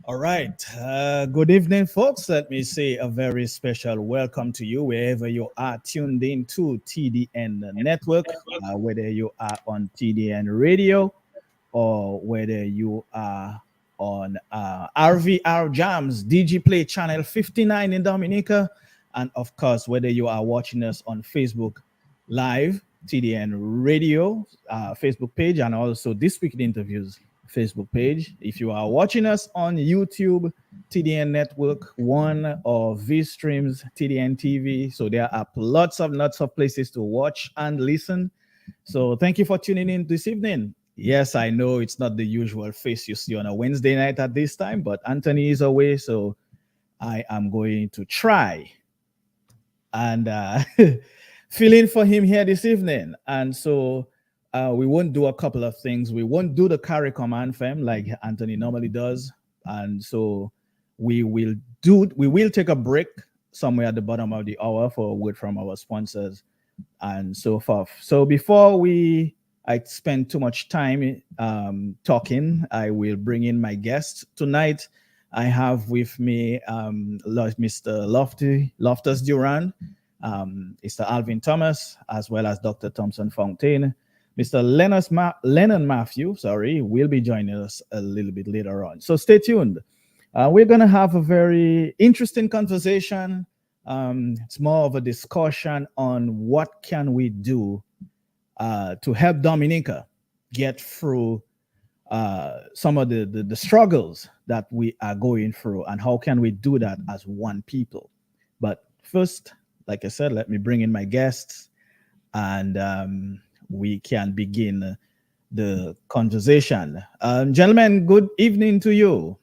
All right. Good evening, folks. Let me say a very special welcome to you wherever you are tuned in to TDN Network, whether you are on TDN Radio or whether you are on RVR Jams, DG Play Channel 59 in Dominica, and of course, whether you are watching us on Facebook Live, TDN Radio, Facebook page, and also This Week in Interviews Facebook page. If you are watching us on YouTube, TDN Network 1 or V Streams, TDN TV. So there are lots of places to watch and listen. So thank you for tuning in this evening. Yes, I know it's not the usual face you see on a Wednesday night at this time, but Anthony is away, so I am going to try and fill in for him here this evening. And so we won't do a couple of things. We won't do the carry command fam like Anthony normally does. And so we will take a break somewhere at the bottom of the hour for a word from our sponsors and so forth. So before I spend too much time talking, I will bring in my guests tonight. I have with me Mr. Loftus Durand, Mr. Alvin Thomas, as well as Dr. Thompson Fontaine. Mr. Lennon Matthew, will be joining us a little bit later on. So stay tuned. We're going to have a very interesting conversation. It's more of a discussion on what can we do to help Dominica get through some of the struggles that we are going through, and how can we do that as one people. But first, like I said, let me bring in my guests, and we can begin the conversation. Gentlemen, good evening to you.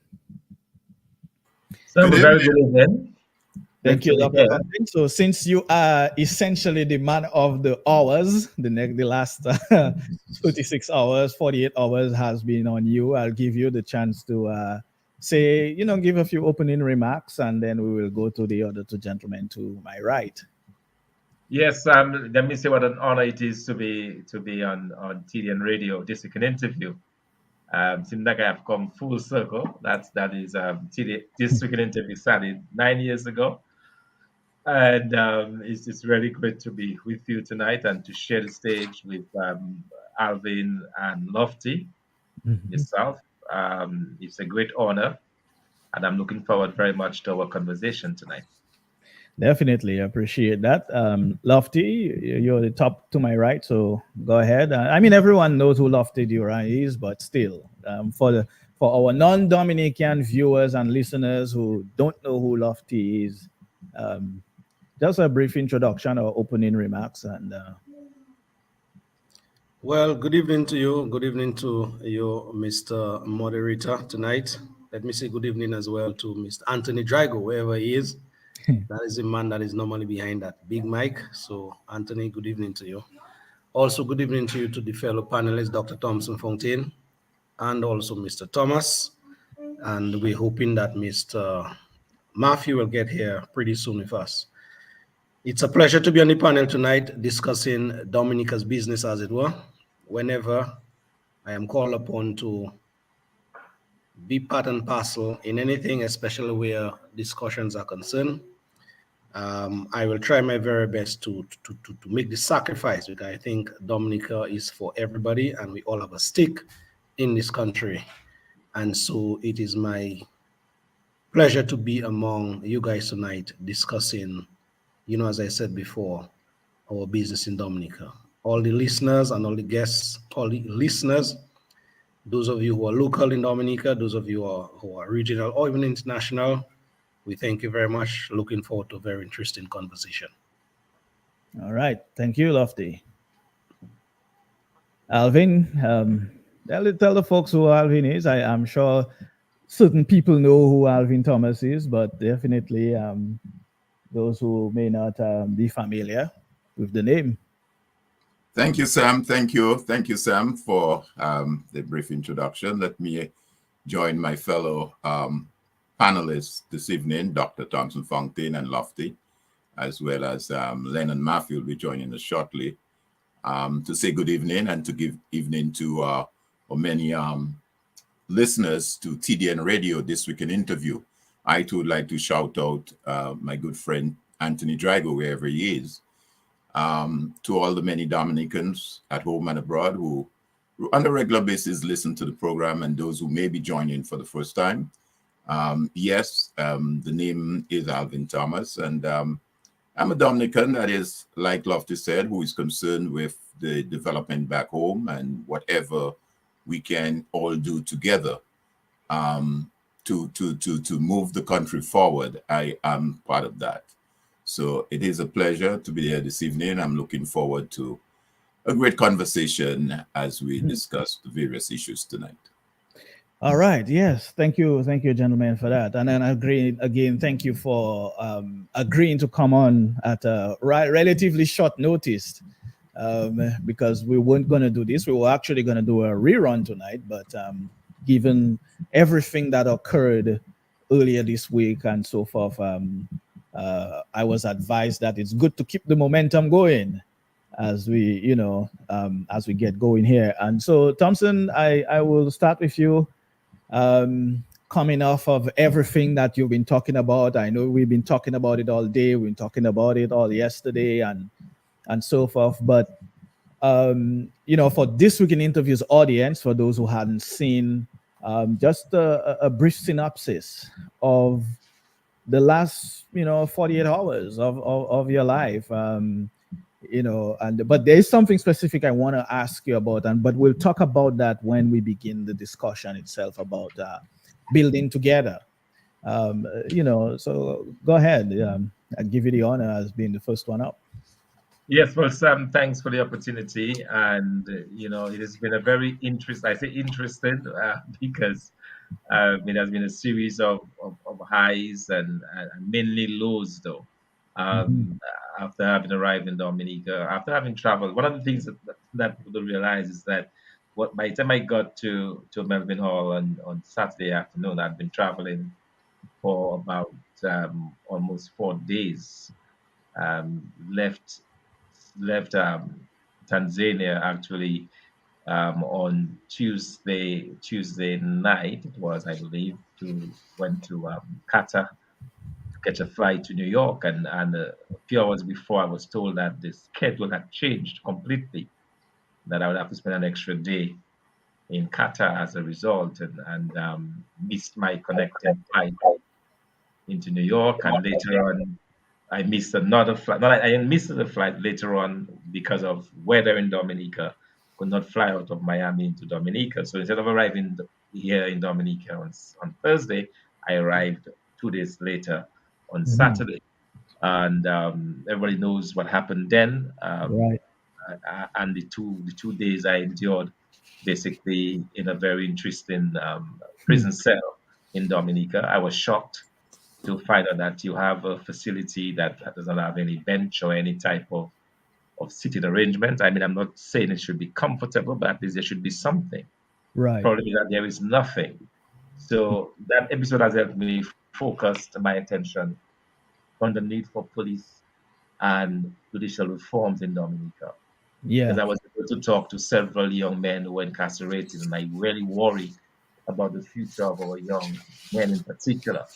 So very good evening. Thank you, Dr. Fontaine. So since you are essentially the man of the hours, the last 36 hours, 48 hours has been on you. I'll give you the chance to give a few opening remarks, and then we will go to the other two gentlemen to my right. Yes, let me say what an honor it is to be on TDN Radio, this week in interview. Seems like I have come full circle. That is this week in interview started 9 years ago. And it's really great to be with you tonight and to share the stage with Alvin and Lofty yourself. It's a great honor, and I'm looking forward very much to our conversation tonight. Definitely appreciate that. Lofty, you're the top to my right, so go ahead. I mean, everyone knows who Lofty Durand is, but still, for our non-Dominican viewers and listeners who don't know who Lofty is, just a brief introduction or opening remarks. And well, good evening to you. Good evening to you, Mr. Moderator, tonight. Let me say good evening as well to Mr. Anthony Drago, wherever he is. That is the man that is normally behind that big mic. So, Anthony, good evening to you. Also, good evening to you, to the fellow panelists, Dr. Thompson Fontaine, and also Mr. Thomas. And we're hoping that Mr. Matthew will get here pretty soon with us. It's a pleasure to be on the panel tonight discussing Dominica's business, as it were. Whenever I am called upon to be part and parcel in anything, especially where discussions are concerned, I will try my very best to make the sacrifice, because I think Dominica is for everybody and we all have a stake in this country. And so it is my pleasure to be among you guys tonight discussing, as I said before, our business in Dominica. All the listeners and all the guests, all the listeners, those of you who are local in Dominica, those of you who are regional or even international, we thank you very much. Looking forward to a very interesting conversation. All right. Thank you, Lofty. Alvin, tell the folks who Alvin is. I'm sure certain people know who Alvin Thomas is, but definitely those who may not be familiar with the name. Thank you, Sam. Thank you, Sam, for the brief introduction. Let me join my fellow panelists this evening, Dr. Thompson Fontaine and Lofty, as well as Lennon Matthew will be joining us shortly, to say good evening and to give evening to many listeners to TDN Radio This Week in Interview. I too would like to shout out my good friend Anthony Drago, wherever he is, to all the many Dominicans at home and abroad who on a regular basis listen to the program, and those who may be joining for the first time. Yes, the name is Alvin Thomas, and I'm a Dominican, that is, like Lofty said, who is concerned with the development back home and whatever we can all do together to move the country forward. I am part of that. So it is a pleasure to be here this evening. I'm looking forward to a great conversation as we discuss the various issues tonight. All right. Yes. Thank you, gentlemen, for that. And then again. Thank you for agreeing to come on at a relatively short notice, because we weren't going to do this. We were actually going to do a rerun tonight, but given everything that occurred earlier this week and so forth, I was advised that it's good to keep the momentum going as we, as we get going here. And so, Thompson, I will start with you. Coming off of everything that you've been talking about, I know we've been talking about it all day. We've been talking about it all yesterday and so forth. But for This Week in Interviews audience, for those who hadn't seen, just a brief synopsis of the last 48 hours of your life. But there is something specific I want to ask you about, but we'll talk about that when we begin the discussion itself about building together. So go ahead. I'll give you the honor as being the first one up. Yes, well, Sam, thanks for the opportunity. And, it has been a very interesting because it has been a series of highs and mainly lows, though. After having arrived in Dominica, after having traveled, one of the things that people don't realize is that by the time I got to Melbourne Hall on Saturday afternoon, I'd been traveling for about almost 4 days. Left Tanzania actually on Tuesday night. It was, I believe, went to Qatar, catch a flight to New York, and a few hours before I was told that the schedule had changed completely, that I would have to spend an extra day in Qatar as a result, and missed my connecting flight into New York, and later on I missed another flight. No, I missed the flight later on because of weather in Dominica. Could not fly out of Miami into Dominica, so instead of arriving here in Dominica on Thursday, I arrived 2 days later on Saturday, and everybody knows what happened then. Right. And the two days I endured basically in a very interesting prison cell in Dominica. I was shocked to find out that you have a facility that doesn't have any bench or any type of sitting arrangement. I mean, I'm not saying it should be comfortable, but at least there should be something. Right. Probably that there is nothing. So that episode has helped me focus my attention on the need for police and judicial reforms in Dominica. Yeah. Because I was able to talk to several young men who were incarcerated, and I really worry about the future of our young men in particular.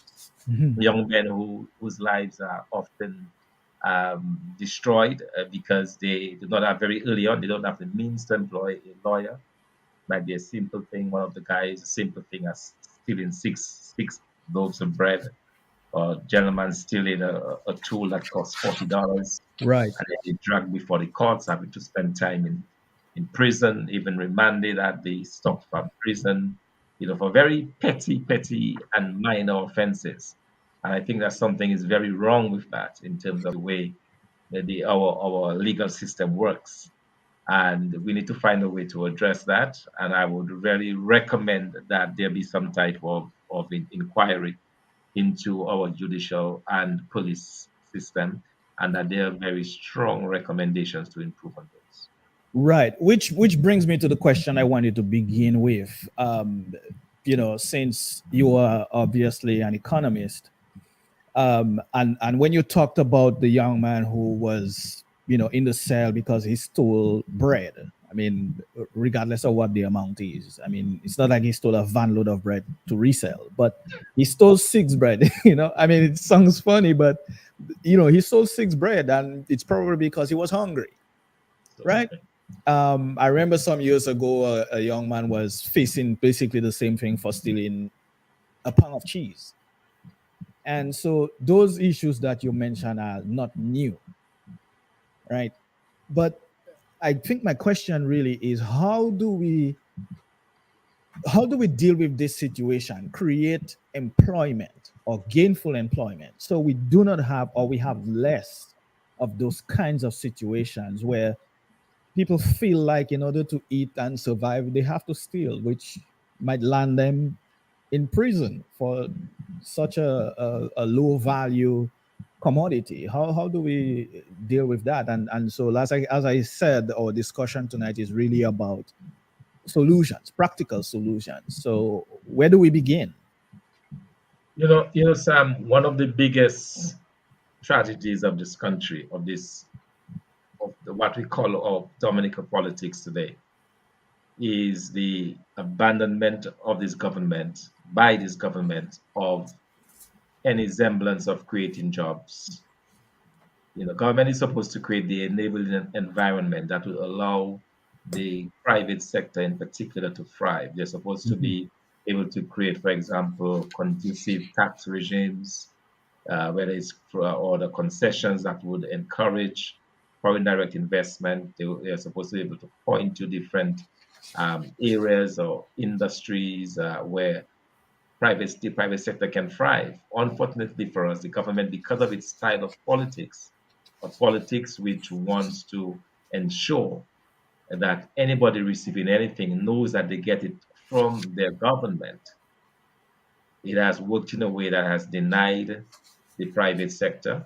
Young men whose lives are often destroyed because they do not have very early on, they don't have the means to employ a lawyer. Might be a simple thing. One of the guys, a simple thing as stealing six loaves of bread, or gentleman stealing a tool that costs $40. Right. And then they dragged before the courts, having to spend time in prison, even remanded at the stop from prison, for very petty and minor offenses. And I think that something is very wrong with that in terms of the way that our legal system works. And we need to find a way to address that. And I would really recommend that there be some type of inquiry into our judicial and police system, and that there are very strong recommendations to improve on those. Right. Which brings me to the question I wanted to begin with. Since you are obviously an economist, and when you talked about the young man who was in the cell because he stole bread, I mean, regardless of what the amount is. I mean, it's not like he stole a van load of bread to resell, but he stole six bread. I mean, it sounds funny, but he stole six bread, and it's probably because he was hungry, right? I remember some years ago, a young man was facing basically the same thing for stealing a pound of cheese. And so those issues that you mentioned are not new, right? But I think my question really is how do we deal with this situation, create employment or gainful employment so we do not have, or we have less of those kinds of situations where people feel like in order to eat and survive, they have to steal, which might land them in prison for such a low value commodity. How do we deal with that? And so as I said, our discussion tonight is really about solutions, practical solutions. So where do we begin? Sam, one of the biggest tragedies of this country, what we call of Dominican politics today, is the abandonment of this government by this government of any semblance of creating jobs. Government is supposed to create the enabling environment that will allow the private sector in particular to thrive. They're supposed to Mhm. be able to create, for example, conducive tax regimes, whether it's or the concessions that would encourage foreign direct investment. They're supposed to be able to point to different areas or industries where the private sector can thrive. Unfortunately for us, the government, because of its style of politics, a politics which wants to ensure that anybody receiving anything knows that they get it from their government, it has worked in a way that has denied the private sector.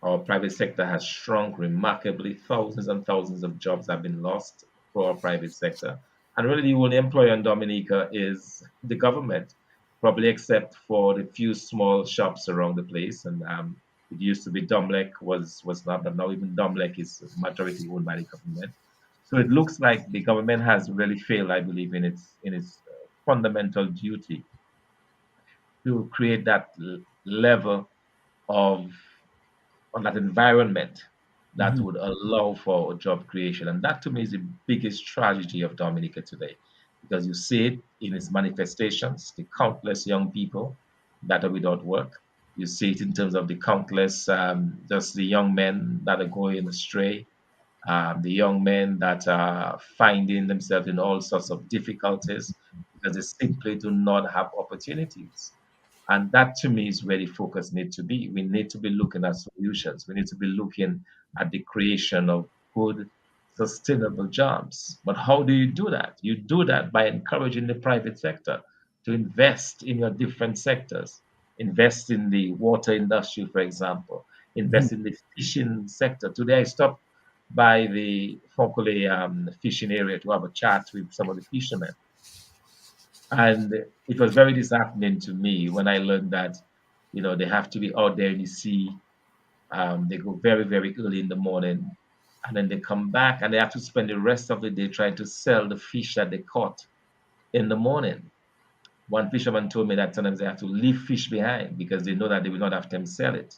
Our private sector has shrunk remarkably. Thousands and thousands of jobs have been lost for our private sector. And really, the only employer in Dominica is the government, probably except for the few small shops around the place. And it used to be Domlec was not, but now even Domlec is majority owned by the government. So it looks like the government has really failed, I believe, in its fundamental duty to create that level of on that environment that Mhm. would allow for job creation. And that to me is the biggest tragedy of Dominica today, because you see it in its manifestations, the countless young people that are without work. You see it in terms of the countless, just the young men that are going astray, the young men that are finding themselves in all sorts of difficulties because they simply do not have opportunities. And that to me is where the focus needs to be. We need to be looking at solutions. We need to be looking at the creation of good, sustainable jobs. But how do you do that? You do that by encouraging the private sector to invest in your different sectors. Invest in the water industry, for example. Mhm. Invest in the fishing sector. Today I stopped by the Fokole fishing area to have a chat with some of the fishermen. And it was very disheartening to me when I learned that, they have to be out there in the sea. They go very, very early in the morning, and then they come back and they have to spend the rest of the day trying to sell the fish that they caught in the morning. One fisherman told me that sometimes they have to leave fish behind because they know that they will not have them sell it.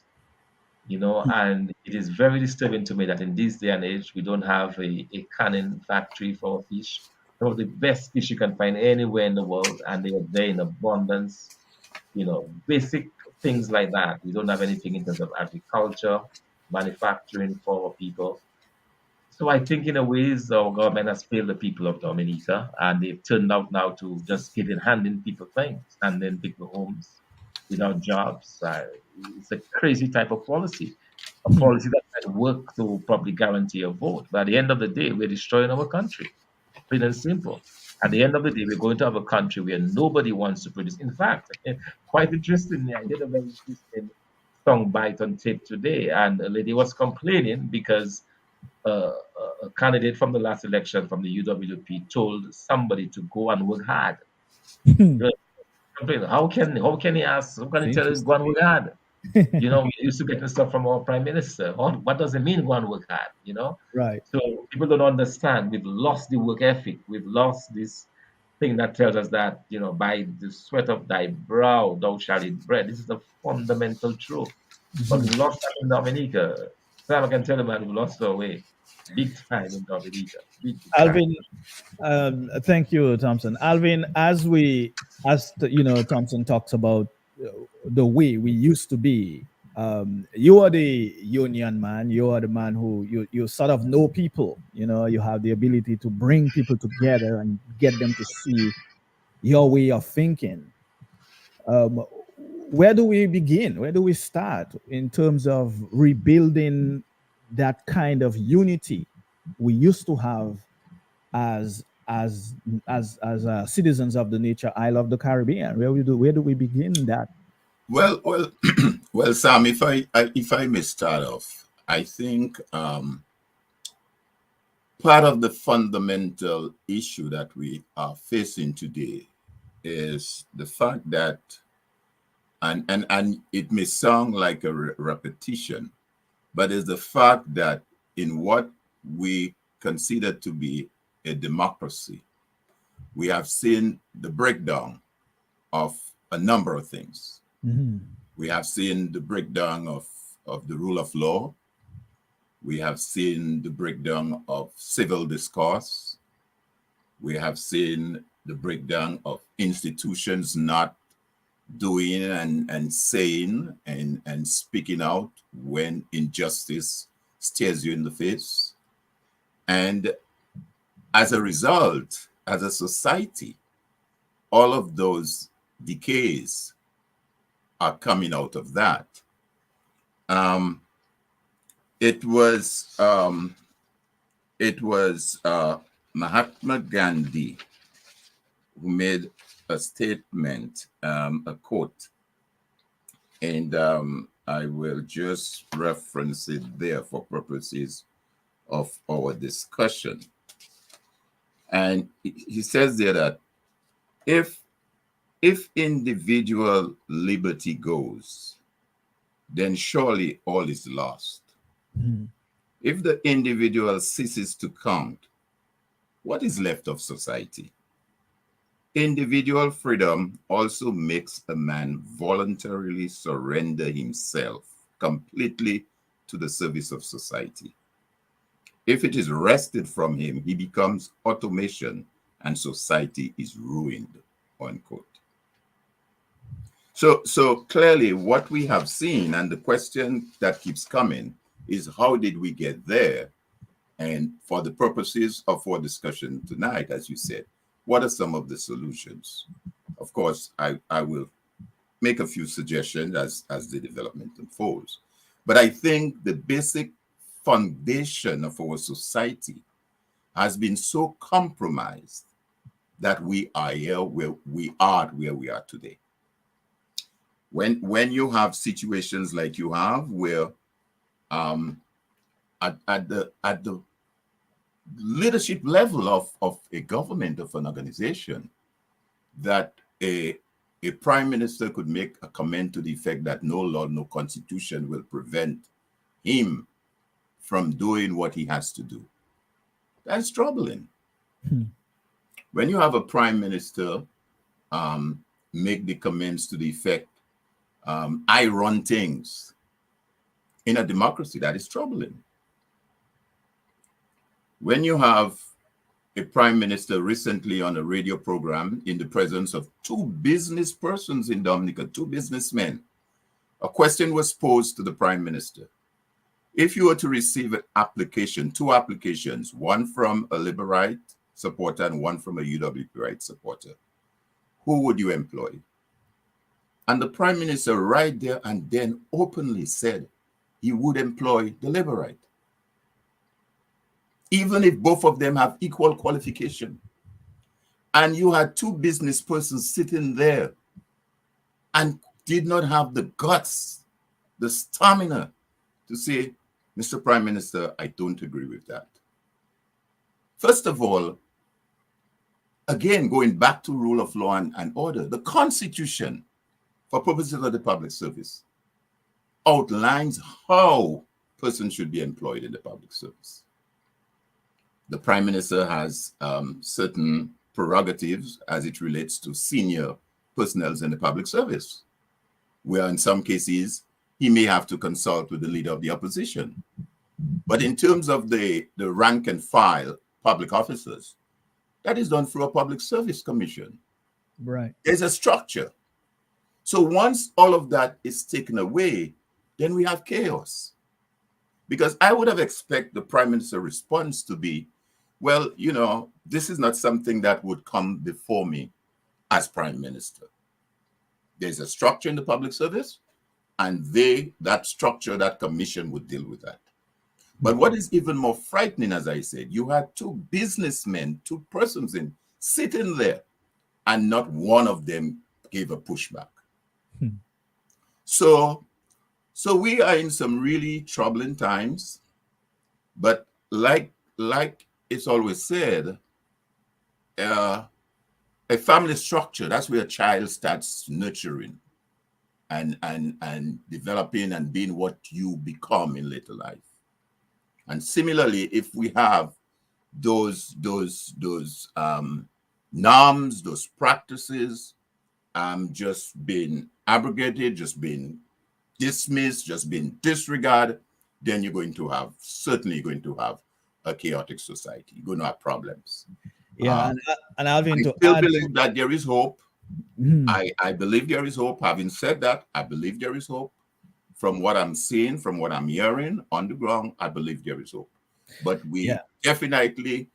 And it is very disturbing to me that in this day and age, we don't have a canning factory for fish. Some of the best fish you can find anywhere in the world, and they are there in abundance. Basic things like that. We don't have anything in terms of agriculture, manufacturing for our people. So I think in a ways our government has failed the people of Dominica, and they've turned out now to just handing people things, handing people homes without jobs. It's a crazy type of policy, a policy that might work to probably guarantee a vote. But at the end of the day, we're destroying our country, plain and simple. At the end of the day, we're going to have a country where nobody wants to produce. In fact, quite interestingly, I did a very interesting song bite on tape today, and a lady was complaining because a candidate from the last election from the UWP told somebody to go and work hard. Really complaining, how can he ask? How can he tell him to go Interesting. and work hard? You know, we used to get the stuff from our prime minister. What does it mean go and work hard? You know? Right. So people don't understand. We've lost the work ethic. We've lost this thing that tells us that, you know, by the sweat of thy brow thou shalt eat bread. This is a fundamental truth. But Mhm. we've lost that in Dominica. Sam, I can tell you, man, we've lost our way. Big time in Dominica. Big time. Alvin, thank you, Thompson. Alvin, Thompson talks about the way we used to be. You are the union man. You are the man who you sort of know people. You know, you have the ability to bring people together and get them to see your way of thinking. Um, where do we begin? Where do we start in terms of rebuilding that kind of unity we used to have as citizens of the nature Isle of the Caribbean? Where do we begin that? Well, well, Sam. If I may start off, I think part of the fundamental issue that we are facing today is the fact that, and it may sound like a repetition, but is the fact that in what we consider to be a democracy, we have seen the breakdown of a number of things. Mhm. We have seen the breakdown of the rule of law. We have seen the breakdown of civil discourse. We have seen the breakdown of institutions not doing and saying and speaking out when injustice stares you in the face. And as a result, as a society, all of those decays are coming out of that. It was Mahatma Gandhi who made a statement, a quote, and I will just reference it there for purposes of our discussion. And he says there that if individual liberty goes, then surely all is lost. Mhm. If the individual ceases to count, what is left of society? Individual freedom also makes a man voluntarily surrender himself completely to the service of society. If it is wrested from him, he becomes automation and society is ruined, unquote. So clearly what we have seen, and the question that keeps coming, is how did we get there? And for the purposes of our discussion tonight, as you said, what are some of the solutions? Of course, I will make a few suggestions as the development unfolds. But I think the basic foundation of our society has been so compromised that we are here where we are today. When you have situations like you have, where at the leadership level of a government, of an organization, that a prime minister could make a comment to the effect that no law, no constitution will prevent him from doing what he has to do. That's troubling. Hmm. When you have a prime minister make the comments to the effect, I run things, in a democracy, that is troubling. When you have a prime minister recently on a radio program in the presence of two business persons in Dominica, two businessmen, a question was posed to the prime minister. If you were to receive an application, two applications, one from a Liberal supporter and one from a UWP right supporter, who would you employ? And the prime minister right there and then openly said he would employ the Liberal, even if both of them have equal qualification. And you had two business persons sitting there and did not have the guts, the stamina to say, Mr. Prime Minister, I don't agree with that. First of all, again, going back to rule of law and order, the Constitution, for purposes of the public service, outlines how persons should be employed in the public service. The Prime Minister has certain prerogatives as it relates to senior personnel in the public service, where in some cases he may have to consult with the leader of the opposition. But in terms of the rank and file public officers, that is done through a public service commission. Right. There's a structure. So once all of that is taken away, then we have chaos. Because I would have expected the Prime Minister's response to be, well, you know, this is not something that would come before me as Prime Minister. There's a structure in the public service, and that structure, that commission would deal with that. But what is even more frightening, as I said, you had two businessmen, two persons sitting there, and not one of them gave a pushback. So we are in some really troubling times. But like it's always said, a family structure, that's where a child starts nurturing and developing and being what you become in later life. And similarly, if we have those norms, those practices, just being abrogated, just being dismissed, just being disregarded, then you're certainly going to have a chaotic society. You're going to have problems. Yeah, and Alvin, I to still add, believe that there is hope. Mhm. I believe there is hope. Having said that, I believe there is hope. From what I'm seeing, from what I'm hearing on the ground, I believe there is hope. But we definitely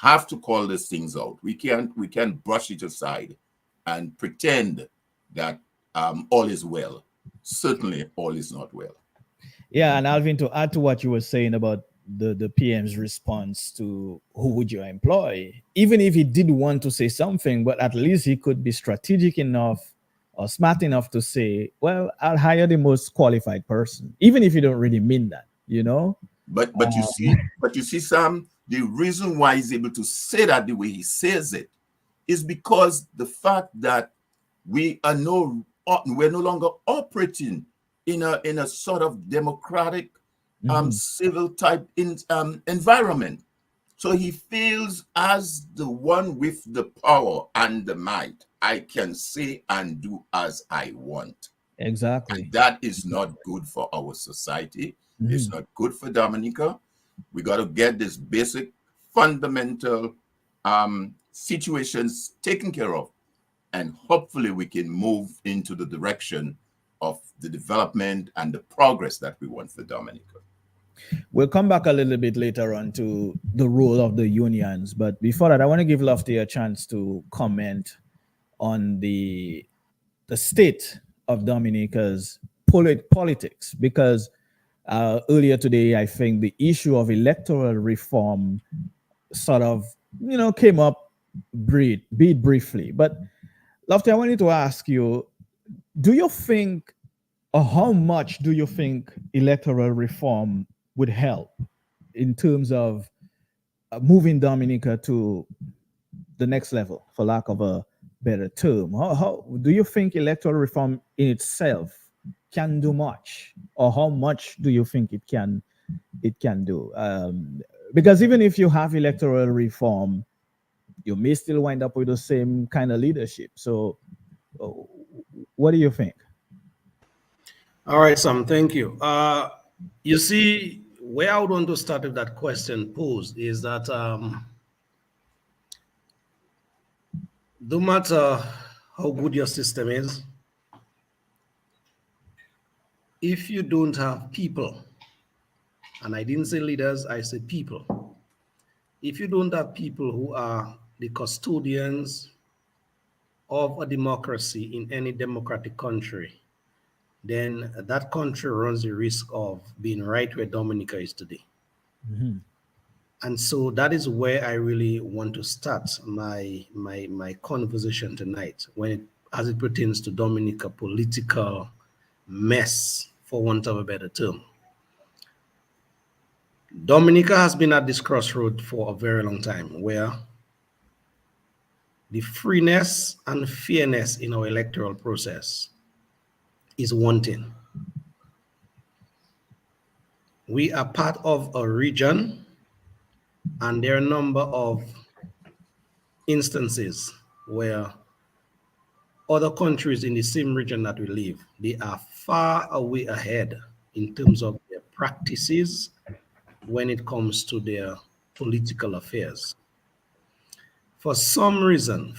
have to call these things out. We can't brush it aside and pretend that all is well. Certainly, all is not well. Yeah, and Alvin, to add to what you were saying about the PM's response to who would you employ, even if he did want to say something, but at least he could be strategic enough or smart enough to say, well, I'll hire the most qualified person, even if you don't really mean that, you know? But you see, Sam, the reason why he's able to say that the way he says it is because the fact that we're no longer operating in a sort of democratic, civil type environment. So he feels as the one with the power and the might. I can say and do as I want. Exactly. And that is not good for our society. It's not good for Dominica. We got to get this basic, fundamental situations taken care of. And hopefully we can move into the direction of the development and the progress that we want for Dominica. We'll come back a little bit later on to the role of the unions. But before that, I want to give Lofty a chance to comment on the state of Dominica's politics, because earlier today, I think the issue of electoral reform sort of, came up briefly. But Lofty, I wanted to ask you, do you think, or how much do you think electoral reform would help in terms of moving Dominica to the next level, for lack of a better term? How do you think electoral reform in itself can do much, or how much do you think it can do? Because even if you have electoral reform, you may still wind up with the same kind of leadership. So, what do you think? All right, Sam, thank you. You see, where I would want to start with that question posed is that no matter how good your system is, if you don't have people, and I didn't say leaders, I said people. If you don't have people who are the custodians of a democracy in any democratic country, then that country runs the risk of being right where Dominica is today. And so that is where I really want to start my conversation tonight, as it pertains to Dominica political mess, for want of a better term. Dominica has been at this crossroad for a very long time, where the freeness and fairness in our electoral process is wanting. we are part of a region, and there are a number of instances where other countries in the same region that we live, they are far away ahead in terms of their practices when it comes to their political affairs. For some reason,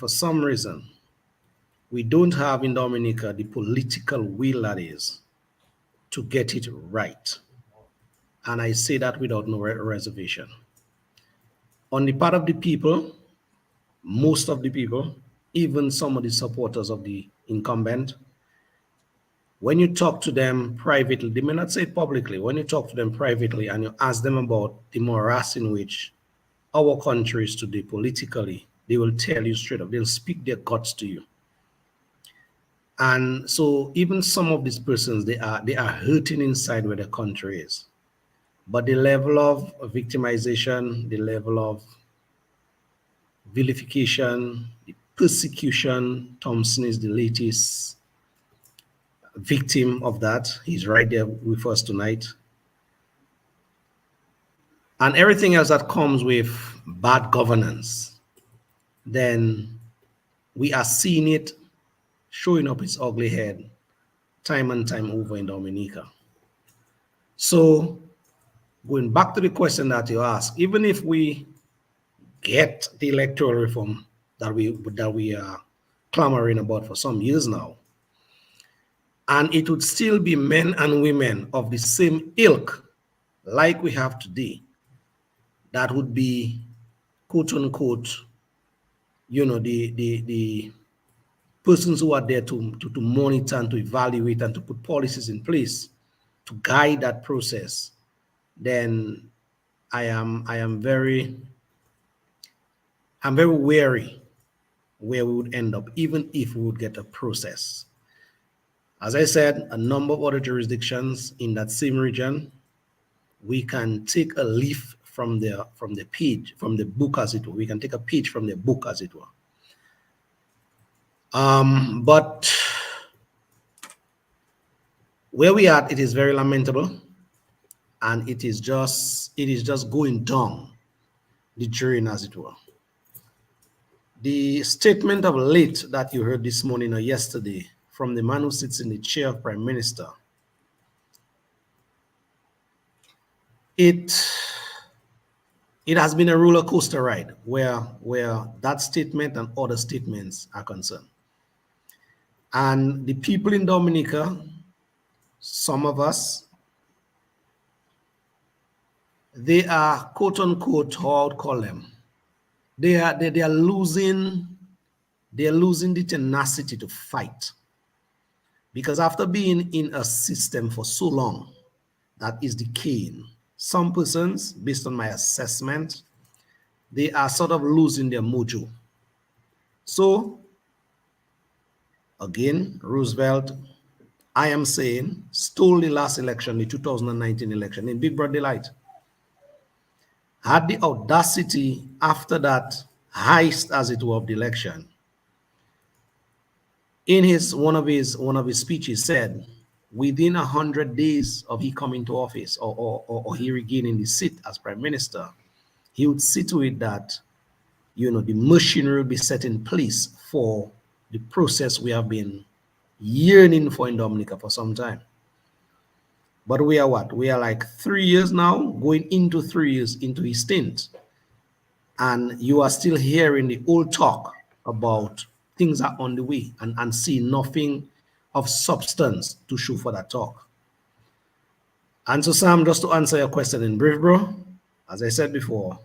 we don't have in Dominica the political will that is to get it right. And I say that without no reservation. On the part of the people, most of the people, even some of the supporters of the incumbent, when you talk to them privately, they may not say it publicly, when you talk to them privately and you ask them about the morass in which our country is today politically, they will tell you straight up, they'll speak their guts to you. And so even some of these persons, they are hurting inside where the country is. But the level of victimization, the level of vilification, the persecution, Thompson is the latest victim of that. He's right there with us tonight. And everything else that comes with bad governance, then we are seeing it showing up its ugly head time and time over in Dominica. So going back to the question that you asked, even if we get the electoral reform that we are clamoring about for some years now, and it would still be men and women of the same ilk like we have today, that would be, quote unquote, the persons who are there to monitor and to evaluate and to put policies in place to guide that process, then I am very wary where we would end up, even if we would get a process. As I said, a number of other jurisdictions in that same region, we can take a leaf from the page, from the book, as it were. We can take a page from the book, as it were. But where we are, it is very lamentable, and it is just going down the drain, as it were. The statement of late that you heard this morning or yesterday from the man who sits in the chair of Prime Minister, it has been a roller coaster ride where that statement and other statements are concerned. And the people in Dominica, some of us, they are, quote unquote, how I would call them, they are losing the tenacity to fight. Because after being in a system for so long that is decaying, some persons, based on my assessment, they are sort of losing their mojo. So, again, Roosevelt, I am saying, stole the last election, the 2019 election, in big broad daylight. Had the audacity after that heist, as it were, of the election. In one of his speeches, said within 100 days of he coming to office or he regaining the seat as prime minister, he would see to it that the machinery will be set in place for the process we have been yearning for in Dominica for some time. But we are what? We are like 3 years now, going into 3 years into his stint. And you are still hearing the old talk about things are on the way and see nothing of substance to show for that talk. And so, Sam, just to answer your question in brief, bro, as I said before,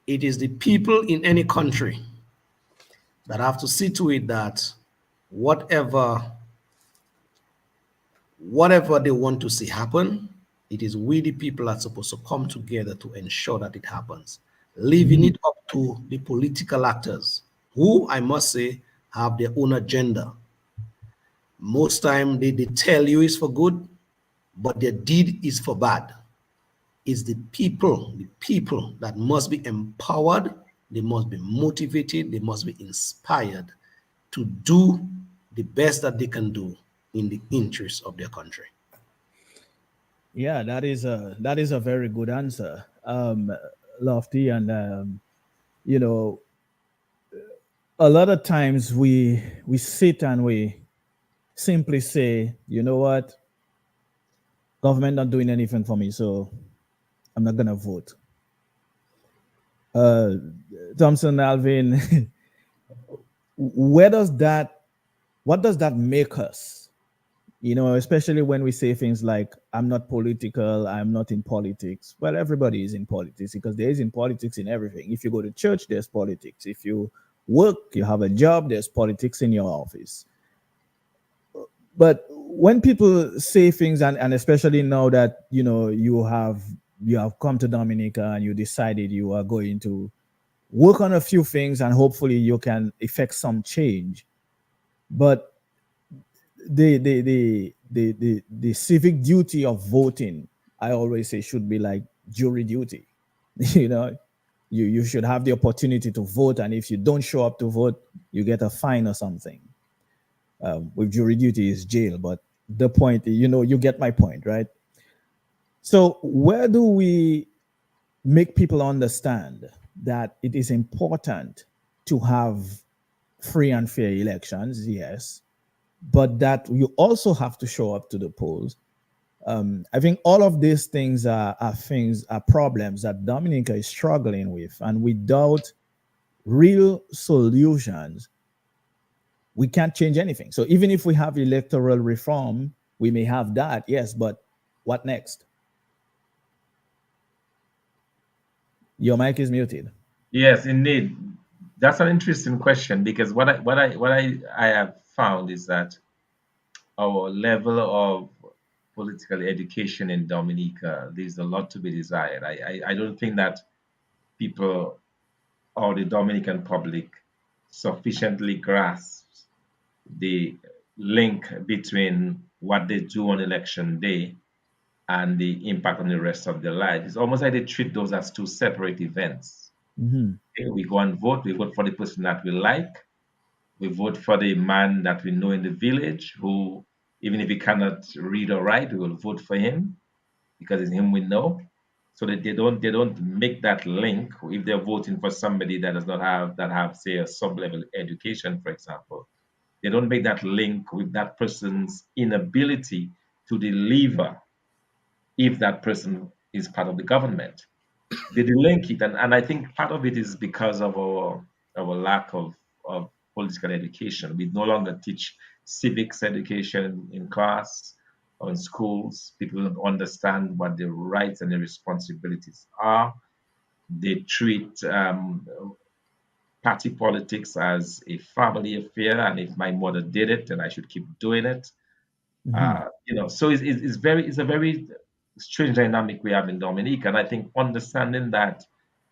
it is the people in any country that have to see to it that whatever they want to see happen, it is we the people are supposed to come together to ensure that it happens, leaving it up to the political actors, who I must say have their own agenda. Most time they tell you it's for good, but their deed is for bad. It's the people that must be empowered, they must be motivated, they must be inspired to do the best that they can do in the interest of their country. Yeah, that is a very good answer, Lofty. And you know, a lot of times we sit and we simply say, you know what, government not doing anything for me, so I'm not gonna vote. Uh, Thompson Alvin, where does that what does that make us? Especially when we say things like, I'm not political, I'm not in politics. Well, everybody is in politics because there is in politics in everything. If you go to church, there's politics. If you work, you have a job, there's politics in your office. But when people say things, and especially now that you have come to Dominica and you decided you are going to work on a few things and hopefully you can effect some change. But the civic duty of voting, I always say, should be like jury duty. you know you should have the opportunity to vote, and if you don't show up to vote, you get a fine or something. With jury duty is jail, but the point, you get my point, right? So where do we make people understand that it is important to have free and fair elections? Yes, but that you also have to show up to the polls. I think all of these things are problems that Dominica is struggling with, and without real solutions, we can't change anything. So even if we have electoral reform, we may have that, yes, but what next? Your mic is muted. Yes, indeed. That's an interesting question because what I have found is that our level of political education in Dominica, there's a lot to be desired. I don't think that people or the Dominican public sufficiently grasps the link between what they do on election day and the impact on the rest of their life. It's almost like they treat those as two separate events. Hmm. Okay, we go and vote, we vote for the person that we like, we vote for the man that we know in the village who, even if he cannot read or write, we will vote for him because it's him we know. So that they don't make that link if they're voting for somebody that does not have say a sub-level education, for example. They don't make that link with that person's inability to deliver if that person is part of the government. They link it, and I think part of it is because of our lack of political education. We no longer teach civics education in class or in schools. People don't understand what their rights and their responsibilities are. They treat party politics as a family affair, and if my mother did it, then I should keep doing it. Hmm. So it's a very strange dynamic we have in Dominica, and I think understanding that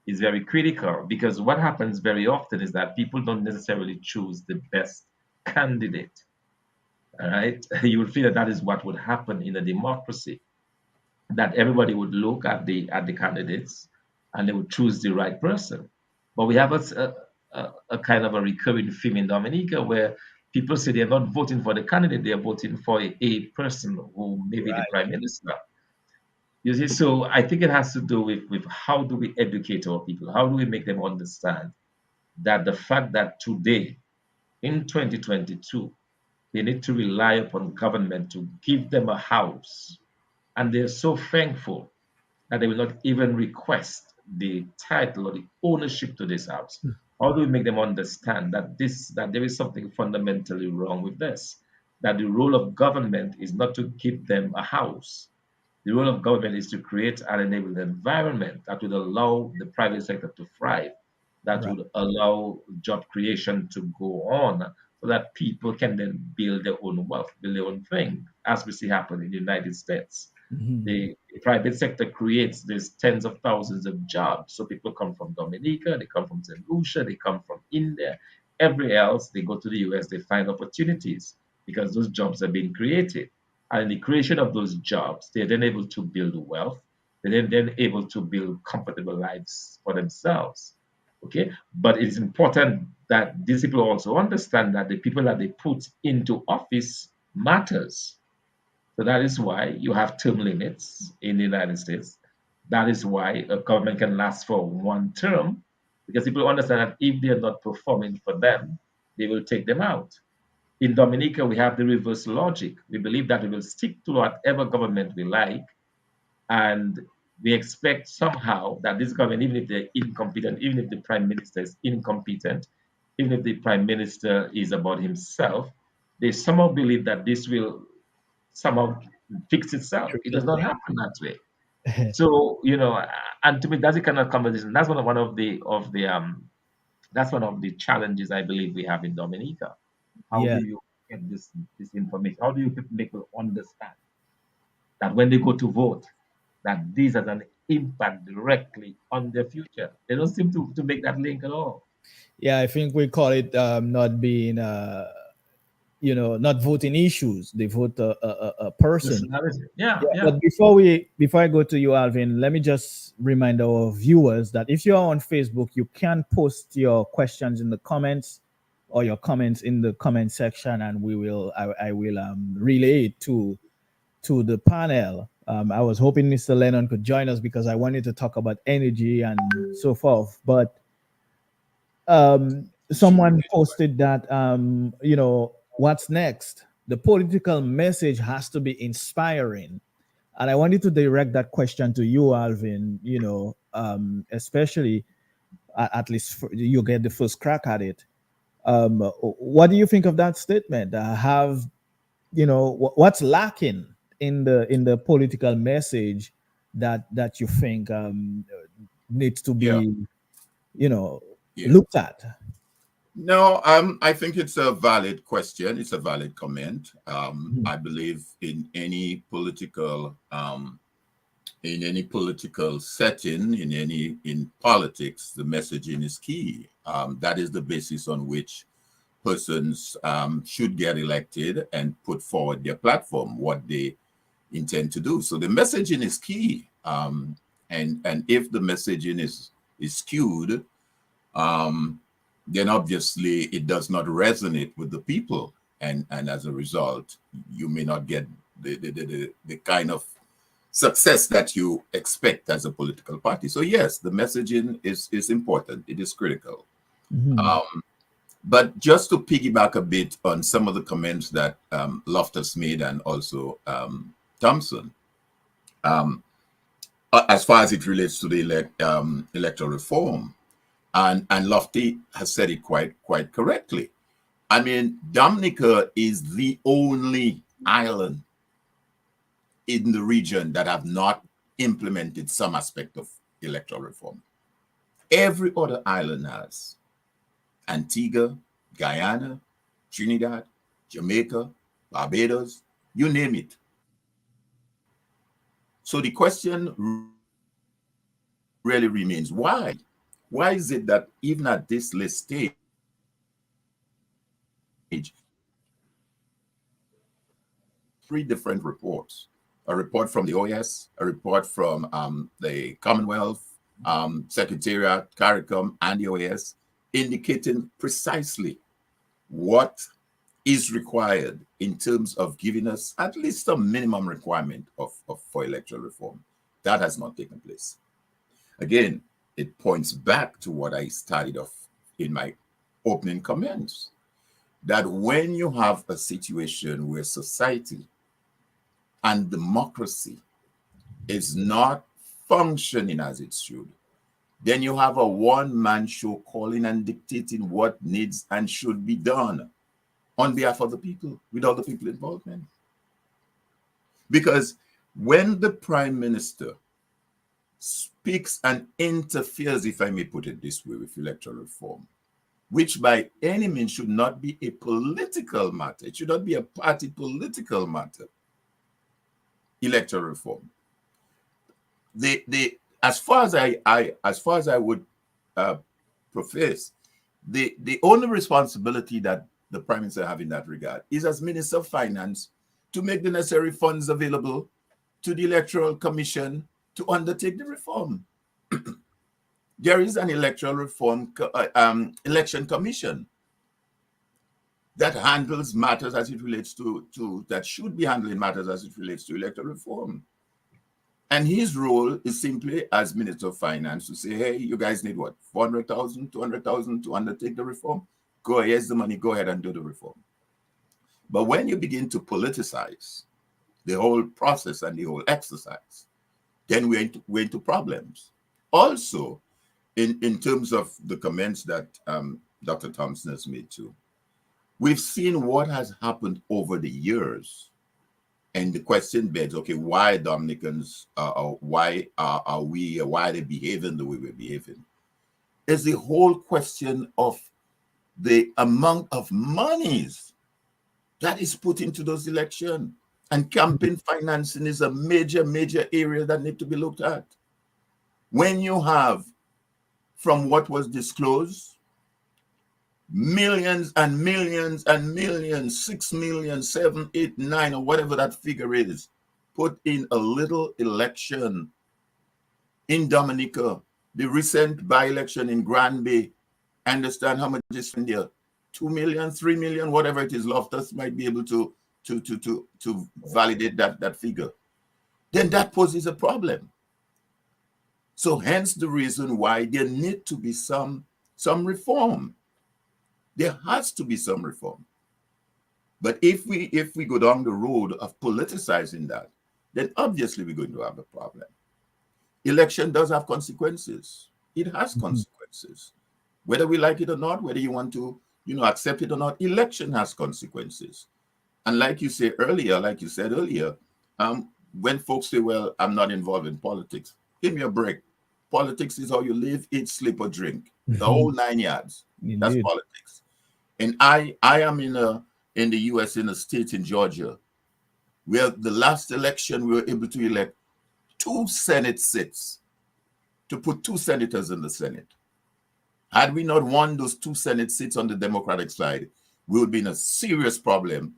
is very critical because what happens very often is that people don't necessarily choose the best candidate. All right, you would feel that that is what would happen in a democracy, that everybody would look at the candidates and they would choose the right person. But we have a kind of a recurring theme in Dominica where people say they're not voting for the candidate, they're voting for a person who may be the Right. prime minister. You see, so I think it has to do with how do we educate our people? How do we make them understand that the fact that today, in 2022, they need to rely upon government to give them a house, and they're so thankful that they will not even request the title or the ownership to this house. How do we make them understand that there is something fundamentally wrong with this? That the role of government is not to give them a house. The role of government is to create and enable an environment that would allow the private sector to thrive, that Right. would allow job creation to go on, so that people can then build their own wealth, build their own thing, as we see happen in the United States. Hmm. The private sector creates these tens of thousands of jobs. So people come from Dominica, they come from St. Lucia, they come from India, everywhere else, they go to the US, they find opportunities because those jobs are being created. And in the creation of those jobs, they're then able to build wealth. They're then able to build comfortable lives for themselves. Okay. But it's important that these people also understand that the people that they put into office matters. So that is why you have term limits in the United States. That is why a government can last for one term, because people understand that if they're not performing for them, they will take them out. In Dominica, we have the reverse logic. We believe that we will stick to whatever government we like, and we expect somehow that this government, even if they're incompetent, even if the prime minister is incompetent, even if the prime minister is about himself, they somehow believe that this will somehow fix itself. It does not happen that way. So, and to me, that's the kind of conversation. That's one of the that's one of the challenges I believe we have in Dominica. How Yeah. do you get this information? How do you make people understand that when they go to vote, that this has an impact directly on their future? They don't seem to make that link at all. Yeah, I think we call it not being, not voting issues. They vote a person. Personality. Yeah, Yeah, yeah. but before I go to you, Alvin, let me just remind our viewers that if you are on Facebook, you can post your questions in the comments or your comments in the comment section, and I will relay it to the panel. I was hoping Mr. Lennon could join us because I wanted to talk about energy and so forth, but someone posted that what's next, the political message has to be inspiring, and I wanted to direct that question to you, Alvin. Especially at least you get the first crack at it. What do you think of that statement? Have what's lacking in the political message that you think needs to Yeah, be yeah. looked at? No, I think it's a valid question. It's a valid comment. Mhm. I believe in any political setting, in politics, the messaging is key. That is the basis on which persons should get elected and put forward their platform, what they intend to do. So the messaging is key. And if the messaging is skewed, then obviously it does not resonate with the people, and as a result, you may not get the kind of success that you expect as a political party. So yes, the messaging is important. It is critical. Mhm. But just to piggyback a bit on some of the comments that Loftus made and also Thompson, um, as far as it relates to the electoral reform, and Lofty has said it quite correctly. I mean, Dominica is the only island in the region that have not implemented some aspect of electoral reform. Every other island has. Antigua, Guyana, Trinidad, Jamaica, Barbados, you name it. So the question really remains, why? Why is it that even at this list stage, three different reports, a report from the OAS, a report from the Commonwealth, Secretariat, CARICOM, and the OAS, indicating precisely what is required in terms of giving us at least a minimum requirement for electoral reform. That has not taken place. Again, it points back to what I started off in my opening comments, that when you have a situation where society and democracy is not functioning as it should, then you have a one-man show calling and dictating what needs and should be done on behalf of the people, without the people involvement. Because when the prime minister speaks and interferes, if I may put it this way, with electoral reform, which by any means should not be a political matter, it should not be a party political matter, electoral reform. As far as I would profess, the only responsibility that the prime minister have in that regard is as minister of finance to make the necessary funds available to the electoral commission to undertake the reform. There is an electoral reform election commission. that handles matters as it relates to that should be handling matters as it relates to electoral reform. And his role is simply as Minister of Finance to say, hey, you guys need what, 400,000, 200,000 to undertake the reform? Go, here's the money, go ahead and do the reform. But when you begin to politicize the whole process and the whole exercise, then we're into problems. Also, in terms of the comments that Dr. Thompson has made too, we've seen what has happened over the years. And the question begs, okay, why Dominicans, why are they behaving the way we're behaving? Is the whole question of the amount of monies that is put into those elections. And campaign financing is a major, major area that need to be looked at. When you have, from what was disclosed, millions and millions and millions, 6 million, 7, 8, 9, or whatever that figure is, put in a little election in Dominica, the recent by-election in Grand Bay, understand how much is in there? 2 million, 3 million, whatever it is. Loftus might be able to validate that figure. Then that poses a problem. So hence the reason why there need to be some reform. There has to be some reform. But if we go down the road of politicizing that, then obviously we're going to have a problem. Election does have consequences. It has consequences. Whether we like it or not, whether you want to, accept it or not, election has consequences. And like you said earlier, when folks say, well, I'm not involved in politics, give me a break. Politics is how you live, eat, sleep, or drink. The whole 9 yards. Indeed. That's politics. And I am in the US, in a state in Georgia, where the last election we were able to elect 2 Senate seats, to put 2 senators in the Senate. Had we not won those 2 Senate seats on the Democratic side, we would be in a serious problem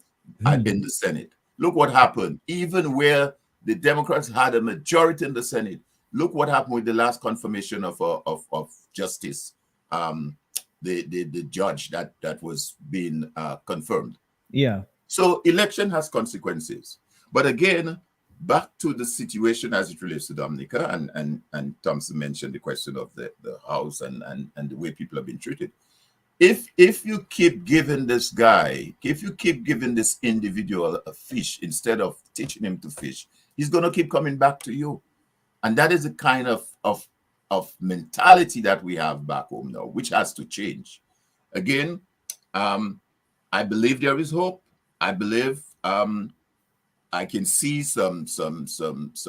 in the Senate. Look what happened. Even where the Democrats had a majority in the Senate, look what happened with the last confirmation of justice, the judge that was being confirmed. Yeah. So election has consequences. But again, back to the situation as it relates to Dominica, and Thompson mentioned the question of the house and the way people have been treated. If you keep giving this guy, if you keep giving this individual a fish instead of teaching him to fish, he's going to keep coming back to you. And that is the kind of mentality that we have back home now, which has to change. Again, I believe there is hope. I believe I can see some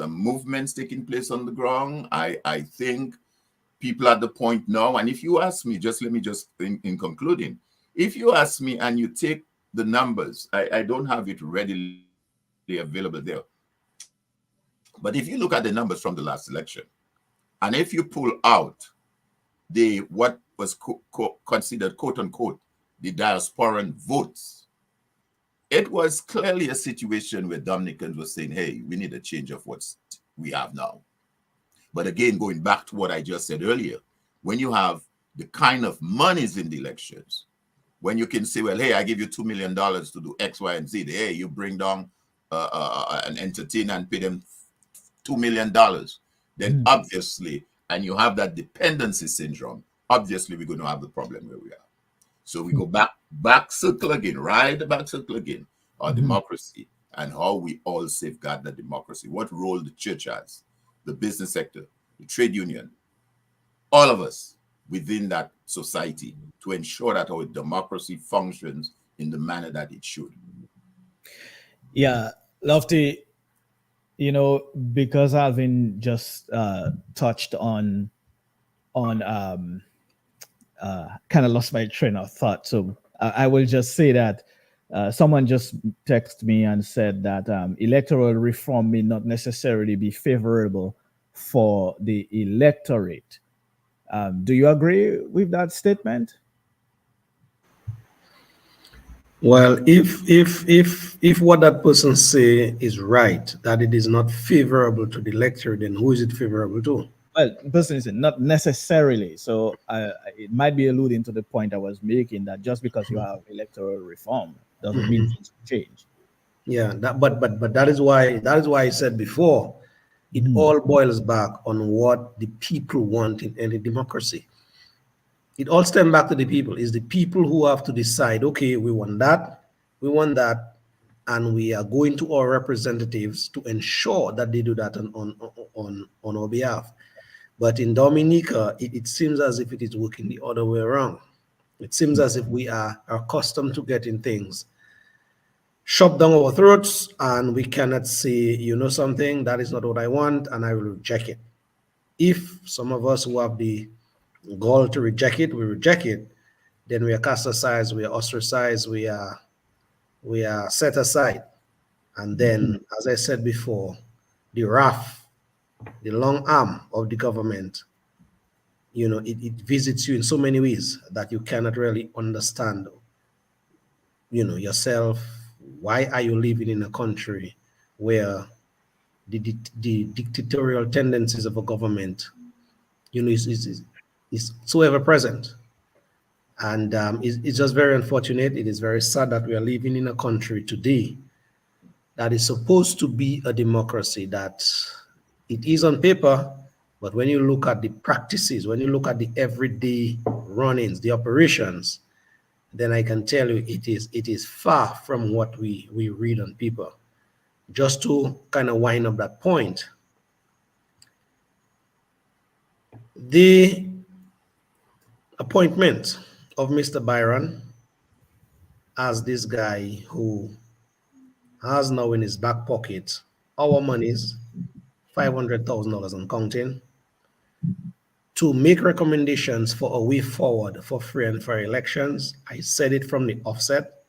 movements taking place on the ground. I think people are at the point now, and if you ask me, let me in concluding, if you ask me and you take the numbers, I don't have it readily available there. But if you look at the numbers from the last election, and if you pull out what was considered, quote unquote, the diasporan votes, it was clearly a situation where Dominicans were saying, hey, we need a change of what we have now. But again, going back to what I just said earlier, when you have the kind of monies in the elections, when you can say, well, hey, I give you $2 million to do X, Y, and Z. Hey, you bring down an entertainer and pay them $2 million. Then obviously, and you have that dependency syndrome, obviously we're going to have the problem where we are. So we go back circle again, right? Back circle again, our democracy and how we all safeguard the democracy. What role the church has, the business sector, the trade union, all of us within that society to ensure that our democracy functions in the manner that it should. Yeah, Lofty, because Alvin just touched on kind of lost my train of thought. So I will just say that someone just texted me and said that electoral reform may not necessarily be favorable for the electorate. Do you agree with that statement? Well, if what that person say is right, that it is not favorable to the electorate, then who is it favorable to? Well, personally, not necessarily. So it might be alluding to the point I was making that just because you have electoral reform doesn't mean things will change. Yeah, but that is why I said before, it all boils back on what the people want in any democracy. It all stems back to the people. It's the people who have to decide, okay, we want that, and we are going to our representatives to ensure that they do that on our behalf. But in Dominica, it seems as if it is working the other way around. It seems as if we are accustomed to getting things shoved down our throats, and we cannot say, you know something, that is not what I want, and I will reject it. If some of us who have the gall to reject it, we reject it, then we are cast aside, we are ostracized, we are set aside. And then, as I said before, the wrath, the long arm of the government, it visits you in so many ways that you cannot really understand, yourself. Why are you living in a country where the dictatorial tendencies of a government, is so ever present? And it's just very unfortunate. It is very sad that we are living in a country today that is supposed to be a democracy, that it is on paper, but when you look at the practices, when you look at the everyday run-ins, the operations, then I can tell you it is far from what we read on paper. Just to kind of wind up that point, the appointment of Mr. Byron as this guy who has now in his back pocket our monies, $500,000 and counting, to make recommendations for a way forward for free and fair elections. I said it from the offset.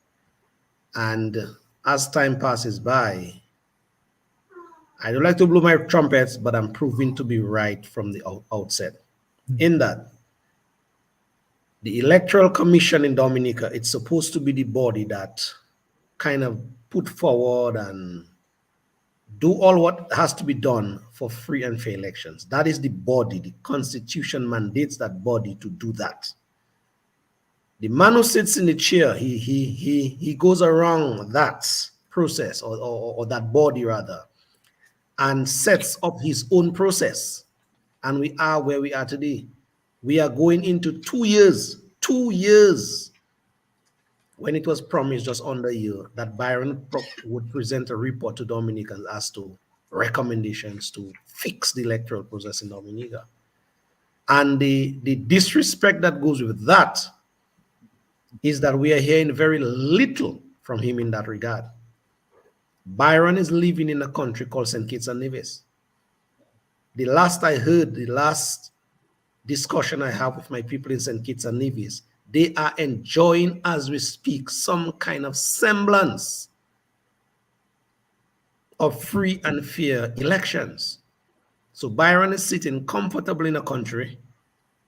And as time passes by, I don't like to blow my trumpets, but I'm proving to be right from the outset. In that, the Electoral Commission in Dominica, it's supposed to be the body that kind of put forward and do all what has to be done for free and fair elections. That is the body. The Constitution mandates that body to do that. The man who sits in the chair, he goes around that process or that body rather, and sets up his own process. And we are where we are today. We are going into 2 years, 2 years, when it was promised just under a year that Byron would present a report to Dominicans as to recommendations to fix the electoral process in Dominica. And the disrespect that goes with that is that we are hearing very little from him in that regard. Byron is living in a country called St. Kitts and Nevis. The last I heard, the last discussion I have with my people in St. Kitts and Nevis, they are enjoying, as we speak, some kind of semblance of free and fair elections. So Byron is sitting comfortably in a country.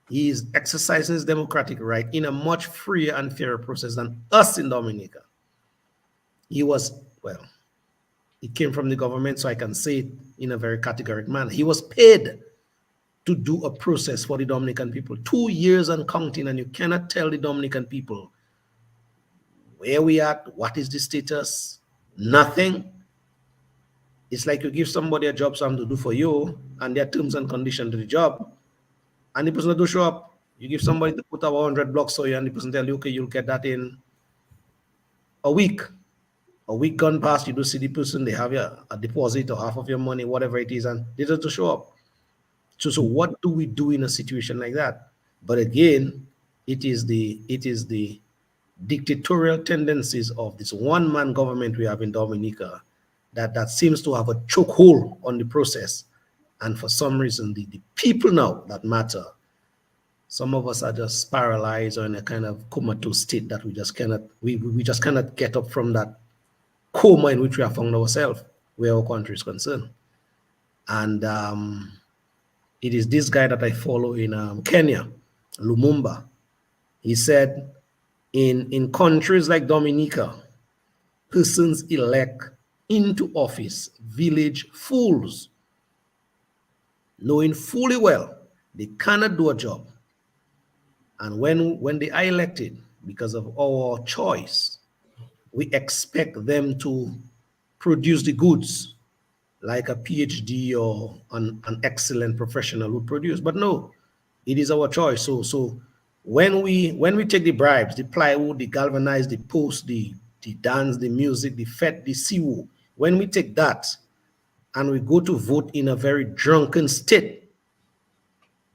He is exercising his democratic right in a much freer and fairer process than us in Dominica. He was, well, it came from the government, so I can say it in a very categorical manner. He was paid to do a process for the Dominican people. 2 years and counting, and you cannot tell the Dominican people where we at, what is the status, nothing. It's like you give somebody a job, something to do for you, and their terms and conditions to the job, and the person do show up. You give somebody to put up 100 blocks for you, and the person tell you, okay, you'll get that in a week. A week gone past, you do see the person, they have a deposit or half of your money, whatever it is, and they just show up. So what do we do in a situation like that? But again, it is the dictatorial tendencies of this one-man government we have in Dominica that seems to have a chokehold on the process. And for some reason, the people now that matter, some of us are just paralyzed or in a kind of comatose state that we just cannot get up from that coma in which we have found ourselves, where our country is concerned. And it is this guy that I follow in Kenya, Lumumba. He said, in countries like Dominica, persons elect into office village fools. knowing fully well they cannot do a job. And when they are elected, because of our choice, we expect them to produce the goods like a PhD or an excellent professional would produce. But no, it is our choice. So when we take the bribes, the plywood, the galvanized, the post, the dance, the music, the fet, the siwo, when we take that and we go to vote in a very drunken state,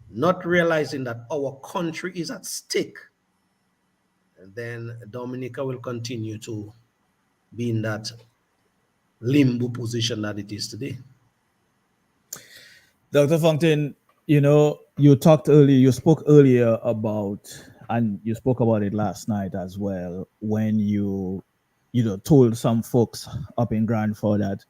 not realizing that our country is at stake, and then Dominica will continue to be in that limbo position that it is today. Dr. Fontaine, you spoke earlier about, and you spoke about it last night as well, when told some folks up in Grandford that,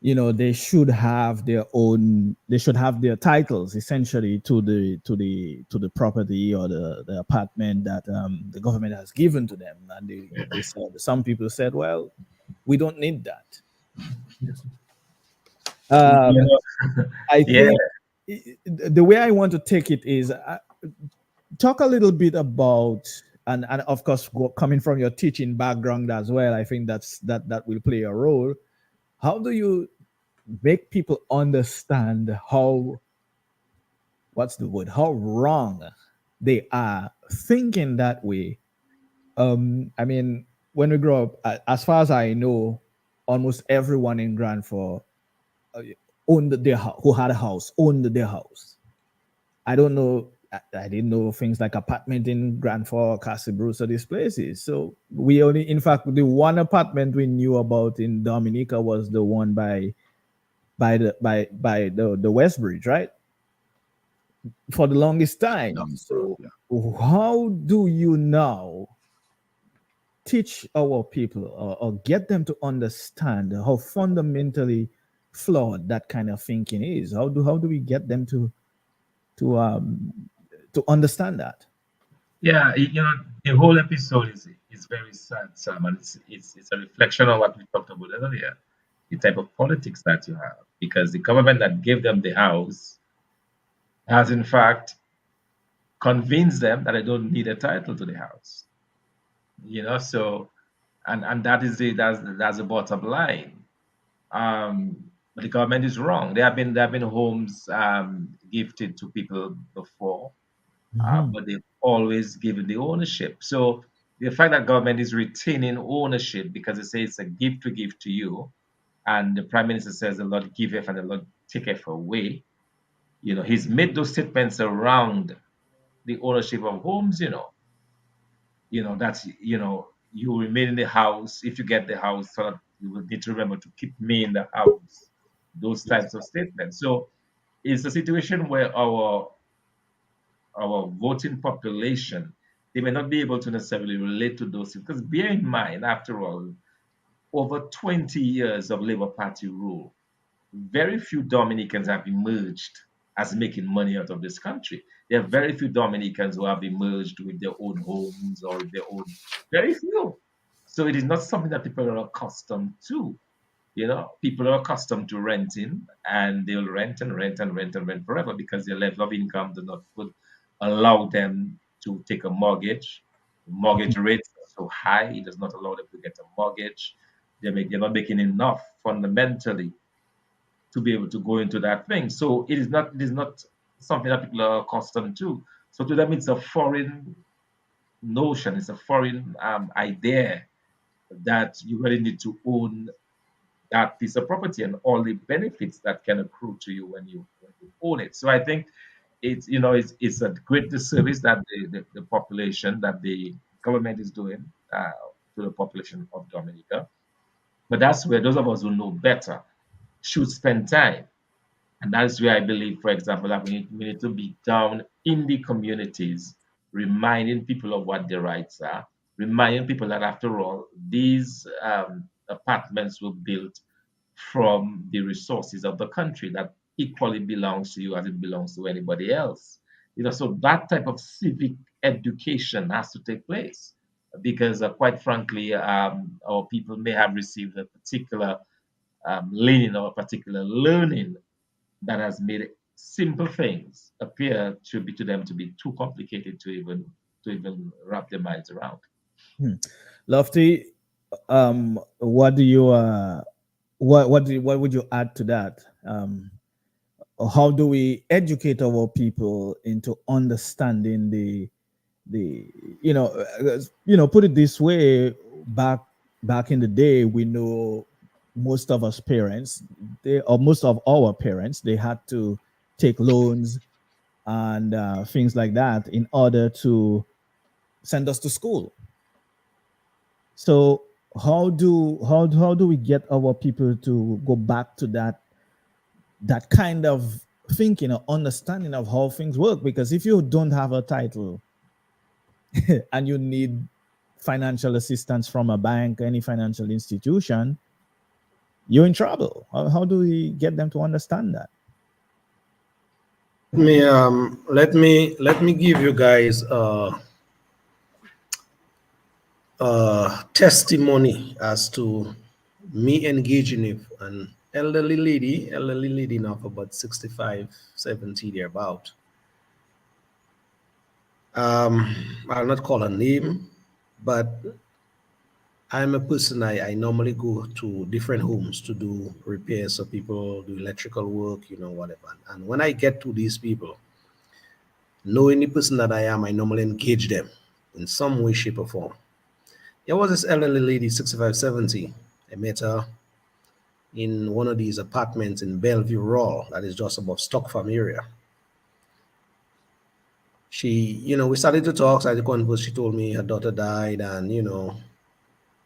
they should have their titles essentially to the property or the apartment that the government has given to them. And they said, some people said, well, we don't need that. Um, You know, I yeah, think the way I want to take it is, talk a little bit about, and of course, coming from your teaching background as well, I think that will play a role. How do you make people understand how wrong they are thinking that way? I mean, when we grow up, as far as I know, almost everyone in Grandford uh, who had a house owned their house. I don't know. I didn't know things like apartment in Grandford, Castle Bruce, or these places. So we only, in fact, the one apartment we knew about in Dominica was the one by the West Bridge, right? For the longest time. Dumbstruck, So yeah. how do you now teach our people, or get them to understand how fundamentally flawed that kind of thinking is? How do we get them to um to understand that? yeah. The whole episode is very sad, Sam, and it's a reflection on what we talked about earlier, the type of politics that you have, because the government that gave them the house has in fact convinced them that they don't need a title to the house. So and that's the bottom line. But the government is wrong. There have been homes gifted to people before, Mhm. but they've always given the ownership. So the fact that government is retaining ownership because it says it's a gift to give to you, and the prime minister says the Lord giveth and the Lord taketh away. He's made those statements around the ownership of homes. That's you remain in the house if you get the house, so that you will need to remember to keep me in the house. Those types of statements. So it's a situation where our voting population, they may not be able to necessarily relate to those things. Because bear in mind, after all, over 20 years of Labour Party rule, very few Dominicans have emerged as making money out of this country. There are very few Dominicans who have emerged with their own homes or their own, very few. So it is not something that people are accustomed to. People are accustomed to renting, and they'll rent and rent and rent and rent forever because their level of income does not allow them to take a mortgage. Mortgage rates are so high, it does not allow them to get a mortgage. They're not making enough fundamentally to be able to go into that thing. So it is not something that people are accustomed to. So to them, it's a foreign notion, it's a foreign idea that you really need to own that piece of property and all the benefits that can accrue to you when you own it. So I think it's a great disservice that the population, that the government is doing to the population of Dominica. But that's where those of us who know better should spend time. And that's where I believe, for example, that we need to be down in the communities, reminding people of what their rights are, reminding people that, after all, these apartments were built from the resources of the country that equally belongs to you as it belongs to anybody else. So that type of civic education has to take place because, quite frankly, our people may have received a particular leaning or a particular learning that has made simple things appear to them to be too complicated to even wrap their minds around. Lofty, what do you what would you add to that? How do we educate our people into understanding the put it this way, back in the day, we know most of us parents, most of our parents, they had to take loans and things like that in order to send us to school. So how do we get our people to go back to that kind of thinking or understanding of how things work? Because if you don't have a title and you need financial assistance from a bank, any financial institution, you're in trouble. How do we get them to understand that? Let me give you guys testimony as to me engaging with an elderly lady now for about 65, 70 thereabout. I'll not call her name, but I'm a person, I normally go to different homes to do repairs, so people do electrical work, whatever. And when I get to these people, knowing the person that I am, I normally engage them in some way, shape, or form. There was this elderly lady, 65, 70. I met her in one of these apartments in Bellevue Raw, that is just above Stock Farm area. She, we started to talk, started to converse. She told me her daughter died, and,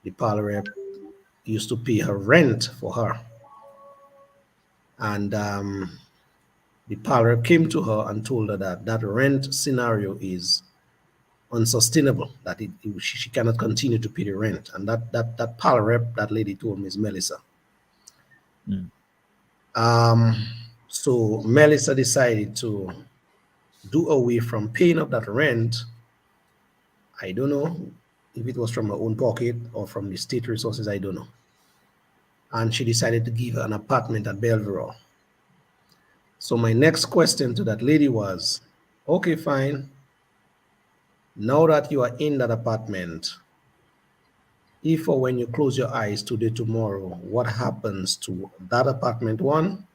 the parlor rep used to pay her rent for her. And the parlor came to her and told her that rent scenario is unsustainable, that she cannot continue to pay the rent. And that parlor rep, that lady told me, is Melissa. So Melissa decided to do away from paying up that rent. I don't know if it was from her own pocket or from the state resources, I don't know. And she decided to give her an apartment at Bellevue. So my next question to that lady was, okay, fine. Now that you are in that apartment, if or when you close your eyes today, tomorrow, what happens to that apartment one?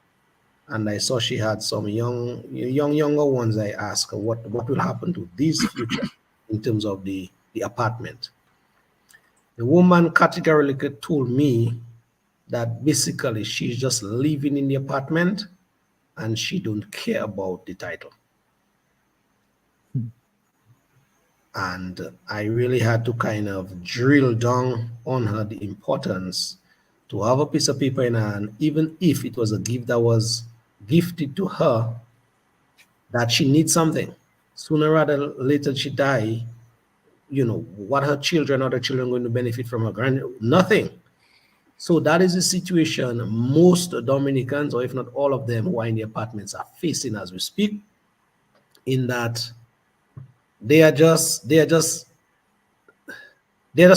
And I saw she had some younger ones. I asked her, what will happen to this future in terms of the apartment? The woman categorically told me that basically she's just living in the apartment and she don't care about the title. And I really had to kind of drill down on her the importance to have a piece of paper in her hand, even if it was a gift that was gifted to her, that she needs something. Sooner rather later she die, what her children, other children are going to benefit from her nothing. So that is the situation most Dominicans, or if not all of them, who are in the apartments are facing as we speak, in that they are just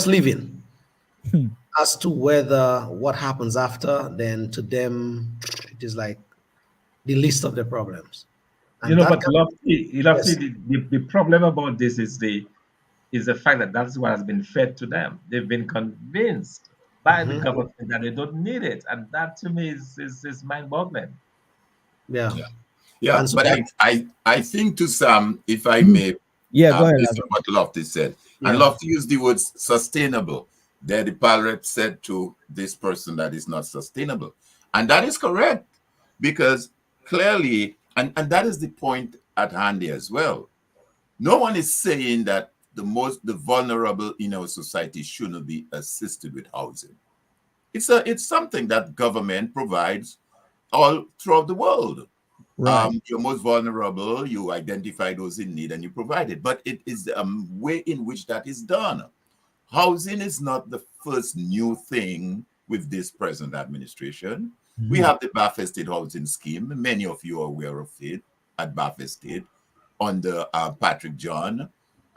living. As to whether what happens after, then to them it is like the least of the problems. And But Lofty, Yes. the problem about this is the fact that that's what has been fed to them. They've been convinced by the government that they don't need it, and that to me is mind-boggling. Yeah. Yeah, So but I think to some, if I may, Go ahead. based on what Lofty said, Yeah. and Lofty used the words sustainable. There, the parrot said to this person that is not sustainable, and that is correct, because clearly, and that is the point at hand here as well. No one is saying that the vulnerable in our society shouldn't be assisted with housing. It's something that government provides all throughout the world. Right. You're most vulnerable, you identify those in need and you provide it. But it is the way in which that is done. Housing is not the first new thing with this present administration. We have the Bath State Housing Scheme. Many of you are aware of it at Bath State under Patrick John.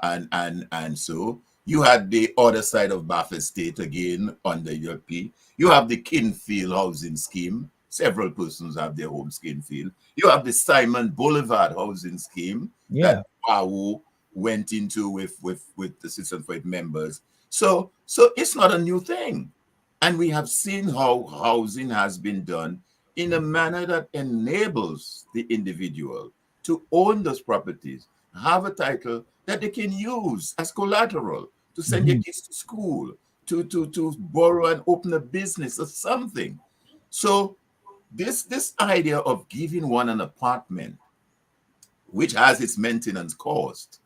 And so you had the other side of Bath State again under UP. You have the Kinfield Housing Scheme Several persons have their homes in field. You have the Simon Boulevard housing scheme Yeah. that WAU went into with the Citizen for It members. So it's not a new thing. And we have seen how housing has been done in a manner that enables the individual to own those properties, have a title that they can use as collateral to send their kids to school, to borrow and open a business or something. So this idea of giving one an apartment, which has its maintenance cost,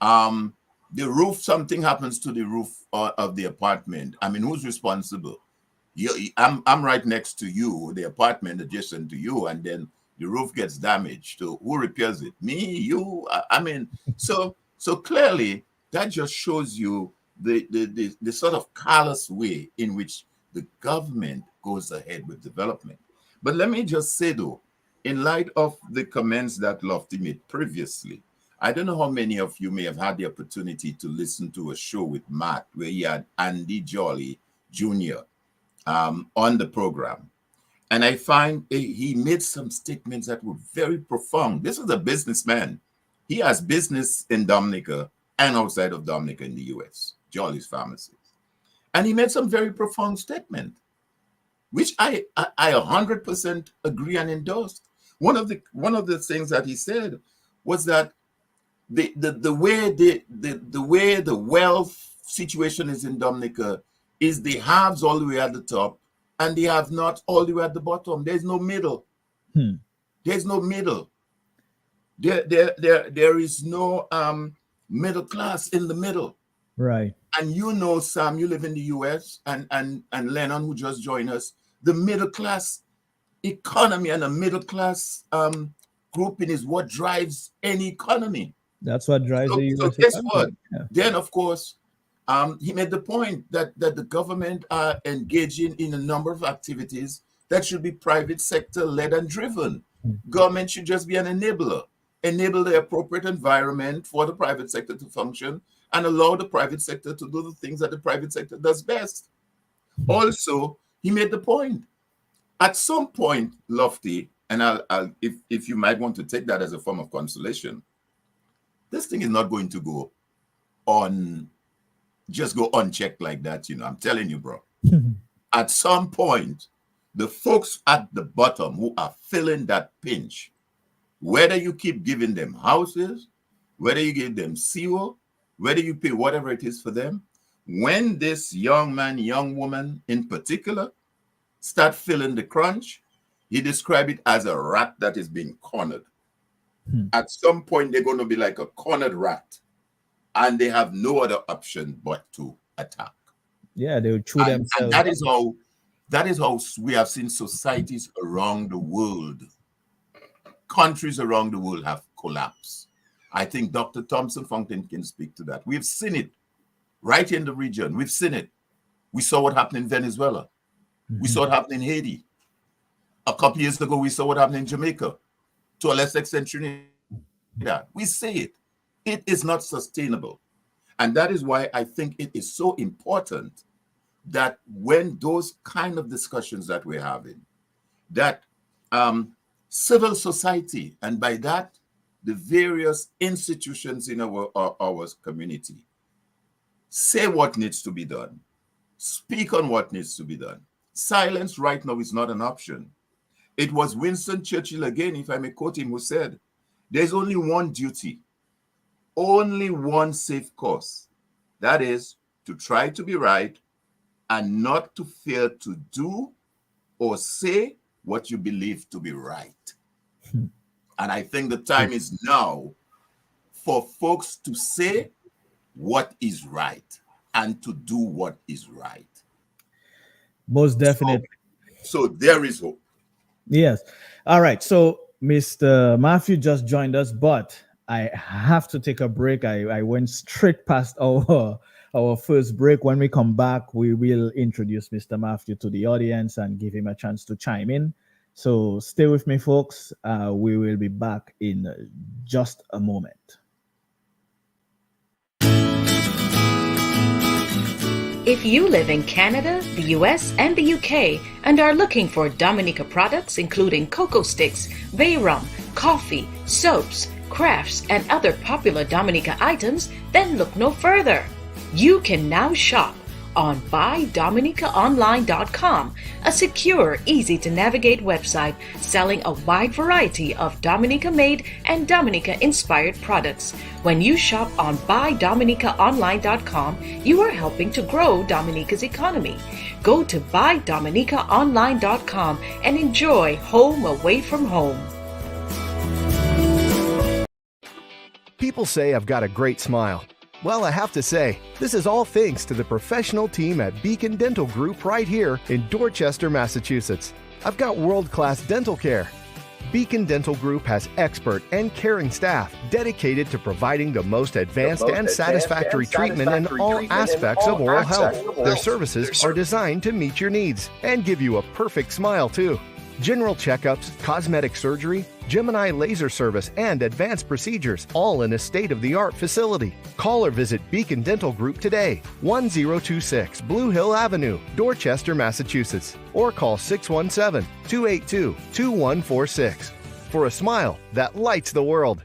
the roof, something happens to the roof of the apartment. I mean, who's responsible? I'm right next to you, the apartment adjacent to you, and then the roof gets damaged. So who repairs it? Me, you? I mean, so clearly that just shows you the sort of callous way in which the government goes ahead with development. But let me just say though, in light of the comments that Lofty made previously, I don't know how many of you may have had the opportunity to listen to a show with Matt where he had Andy Jolly Jr. On the program. And I find he made some statements that were very profound. This is a businessman. He has business in Dominica and outside of Dominica in the US, Jolly's Pharmacy. And he made some very profound statement, which I 100% agree and endorse. One of the things that he said was that the way the wealth situation is in Dominica is the haves all the way at the top and the have not all the way at the bottom. There's no middle. There's no middle. There is no middle class in the middle. Right. And you know, Sam, you live in the US, and Lennon, who just joined us, the middle class economy and a middle class grouping is what drives any economy. That's what drives the US so guess economy. what? Yeah. Then, of course, he made the point that the government are engaging in a number of activities that should be private sector led and driven. Government should just be an enabler, enable the appropriate environment for the private sector to function and allow the private sector to do the things that the private sector does best. Also, he made the point. At some point, Lofty, and I'll if you might want to take that as a form of consolation, this thing is not going to go on, just go unchecked like that. You know, I'm telling you, bro. At some point, the folks at the bottom who are feeling that pinch, whether you keep giving them houses, whether you give them CO, whether you pay whatever it is for them, when this young man, young woman in particular, start feeling the crunch, he described it as a rat that is being cornered. At some point, they're going to be like a cornered rat, and they have no other option but to attack. Yeah, they would chew themselves. And that is how we have seen societies around the world, countries around the world have collapsed. I think Dr. Thompson Fountain can speak to that. We've seen it right in the region. We've seen it. We saw what happened in Venezuela. We saw what happened in Haiti. A couple years ago, we saw what happened in Jamaica. To a lesser extent, Trinidad. We see it. It is not sustainable. And that is why I think it is so important that when those kind of discussions that we're having, that civil society, and by that, the various institutions in our community, say what needs to be done, speak on what needs to be done. Silence right now is not an option. It was Winston Churchill, again, if I may quote him, who said, there's only one duty, only one safe course. That is to try to be right and not to fear to do or say what you believe to be right. And I think the time is now for folks to say what is right and to do what is right. Most definitely. So there is hope. Yes. All right. So Mr. Matthew just joined us, but I have to take a break. I went straight past our first break. When we come back, we will introduce Mr. Matthew to the audience and give him a chance to chime in. So stay with me, folks. We will be back in just a moment. If you live in Canada, the US, and the UK and are looking for Dominica products including cocoa sticks, bay rum, coffee, soaps, crafts, and other popular Dominica items, then look no further. You can now shop on BuyDominicaOnline.com, a secure, easy-to-navigate website selling a wide variety of Dominica-made and Dominica-inspired products. When you shop on BuyDominicaOnline.com, you are helping to grow Dominica's economy. Go to BuyDominicaOnline.com and enjoy home away from home. People say I've got a great smile. Well, I have to say, this is all thanks to the professional team at Beacon Dental Group right here in Dorchester, Massachusetts. I've got world-class dental care. Beacon Dental Group has expert and caring staff dedicated to providing the most advanced and satisfactory treatment in all aspects of oral health. Their services are designed to meet your needs and give you a perfect smile, too. General checkups, cosmetic surgery, Gemini laser service, and advanced procedures, all in a state-of-the-art facility. Call or visit Beacon Dental Group today, 1026 Blue Hill Avenue, Dorchester, Massachusetts, or call 617-282-2146 for a smile that lights the world.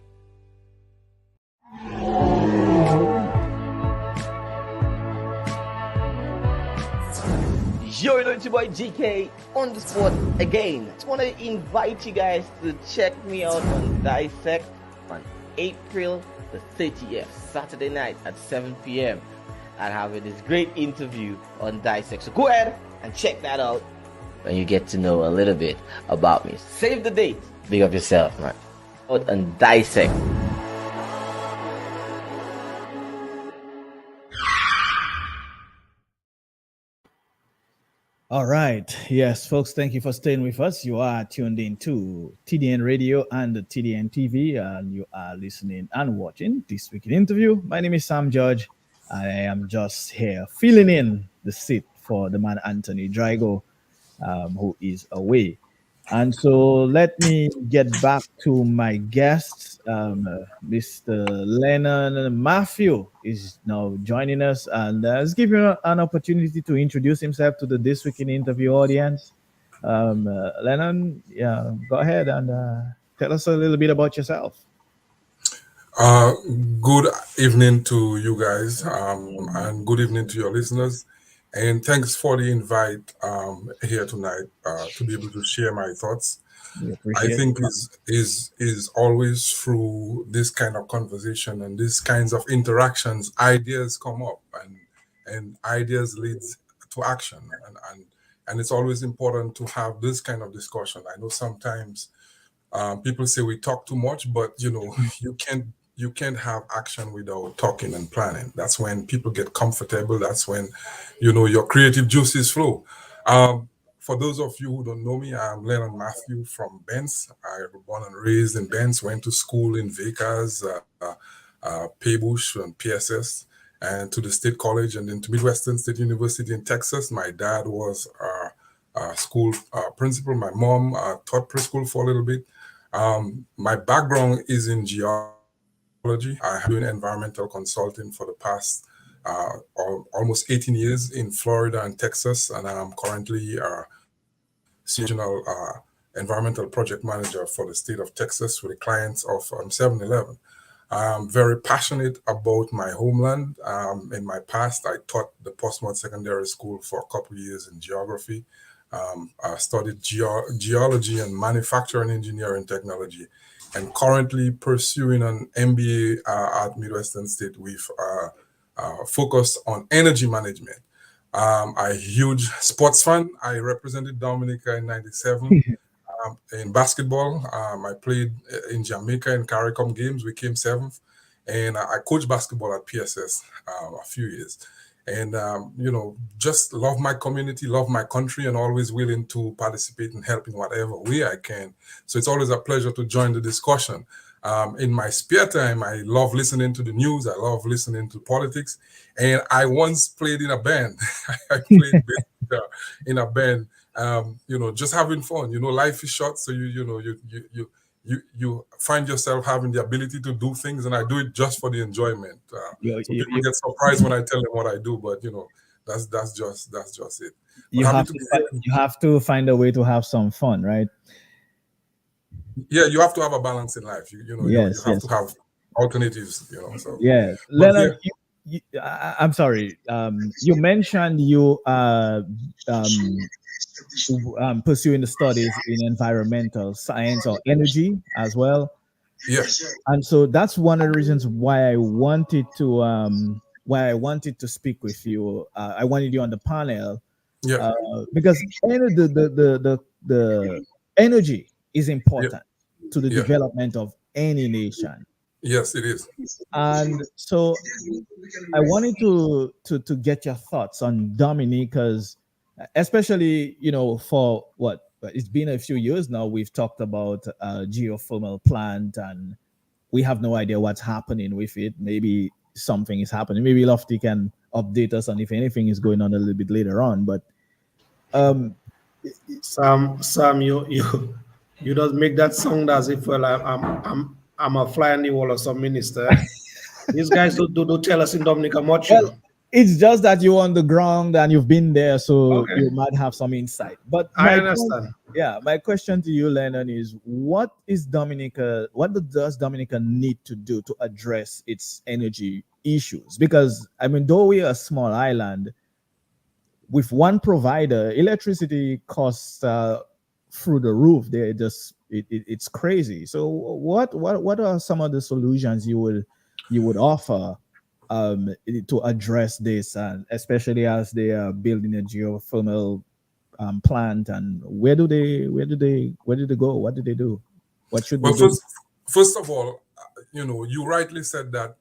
Yo, it's your boy GK on the spot again. Just want to invite you guys to check me out on Dissect on April the 30th, Saturday night at 7 p.m. I'm having this great interview on Dissect. So go ahead and check that out and you get to know a little bit about me. Save the date. Big up yourself, man. Out on Dissect. All right. Yes, folks, thank you for staying with us. You are tuned in to TDN Radio and the TDN TV, and you are listening and watching this week's interview. My name is Sam George. I am just here filling in the seat for the man Anthony Drago, who is away. And so let me get back to my guests. Mr. Lennon Matthew is now joining us, and let's give him an opportunity to introduce himself to the This Week in Interview audience. Lennon, yeah, go ahead and tell us a little bit about yourself. Good evening to you guys, and good evening to your listeners. And thanks for the invite here tonight to be able to share my thoughts. I think is always through this kind of conversation and these kinds of interactions, ideas come up and ideas leads to action. And it's always important to have this kind of discussion. I know sometimes people say we talk too much, but you can't have action without talking and planning. That's when people get comfortable. That's when, your creative juices flow. For those of you who don't know me, I'm Lennon Matthew from Benz. I was born and raised in Benz, went to school in Vegas, Paybush and PSS, and to the State College and then to Midwestern State University in Texas. My dad was a school principal. My mom taught preschool for a little bit. My background is in geology. I have been doing environmental consulting for the past almost 18 years in Florida and Texas, and I'm currently regional environmental project manager for the state of Texas with the clients of 7-Eleven. I'm very passionate about my homeland. In my past, I taught the Portsmouth Secondary School for a couple of years in geography. I studied geology and manufacturing engineering technology, and currently pursuing an MBA at Midwestern State with focus on energy management. I'm a huge sports fan. I represented Dominica in '97 in basketball. I played in Jamaica in CARICOM games. We came 7th, and I coached basketball at PSS a few years. And, just love my community, love my country, and always willing to participate and help in whatever way I can. So it's always a pleasure to join the discussion. In my spare time, I love listening to the news. I love listening to politics. And I once played in a band. I played in a band, just having fun. Life is short, so you find yourself having the ability to do things, and I do it just for the enjoyment. So people get surprised when I tell them what I do, but That's just it. You have to find a way to have some fun, right? Yeah, you have to have a balance in life. You have to have alternatives. So yeah, Leonard. I'm sorry. You mentioned you pursuing the studies in environmental science or energy as well. Yes. And so that's one of the reasons why I wanted to speak with you. I wanted you on the panel. Yeah. Because the energy is important to the development of any nation. Yes, it is. And so I wanted to get your thoughts on Dominica's, especially for what it's been a few years now. We've talked about geothermal plant, and we have no idea what's happening with it. Maybe something is happening. Maybe Lofty can update us on if anything is going on a little bit later on. But Sam, you just make that sound as if I'm a fly on the wall or some minister. These guys don't tell us in Dominica much. Well, it's just that you're on the ground and you've been there, so you might have some insight. But I understand. My question to you, Lennon, is what does Dominica need to do to address its energy issues? Because though we are a small island, with one provider, electricity costs through the roof. It's crazy. So what are some of the solutions you would offer to address this, and especially as they are building a geothermal plant? And where do they go? What do they do? What should we do? First of all, you rightly said that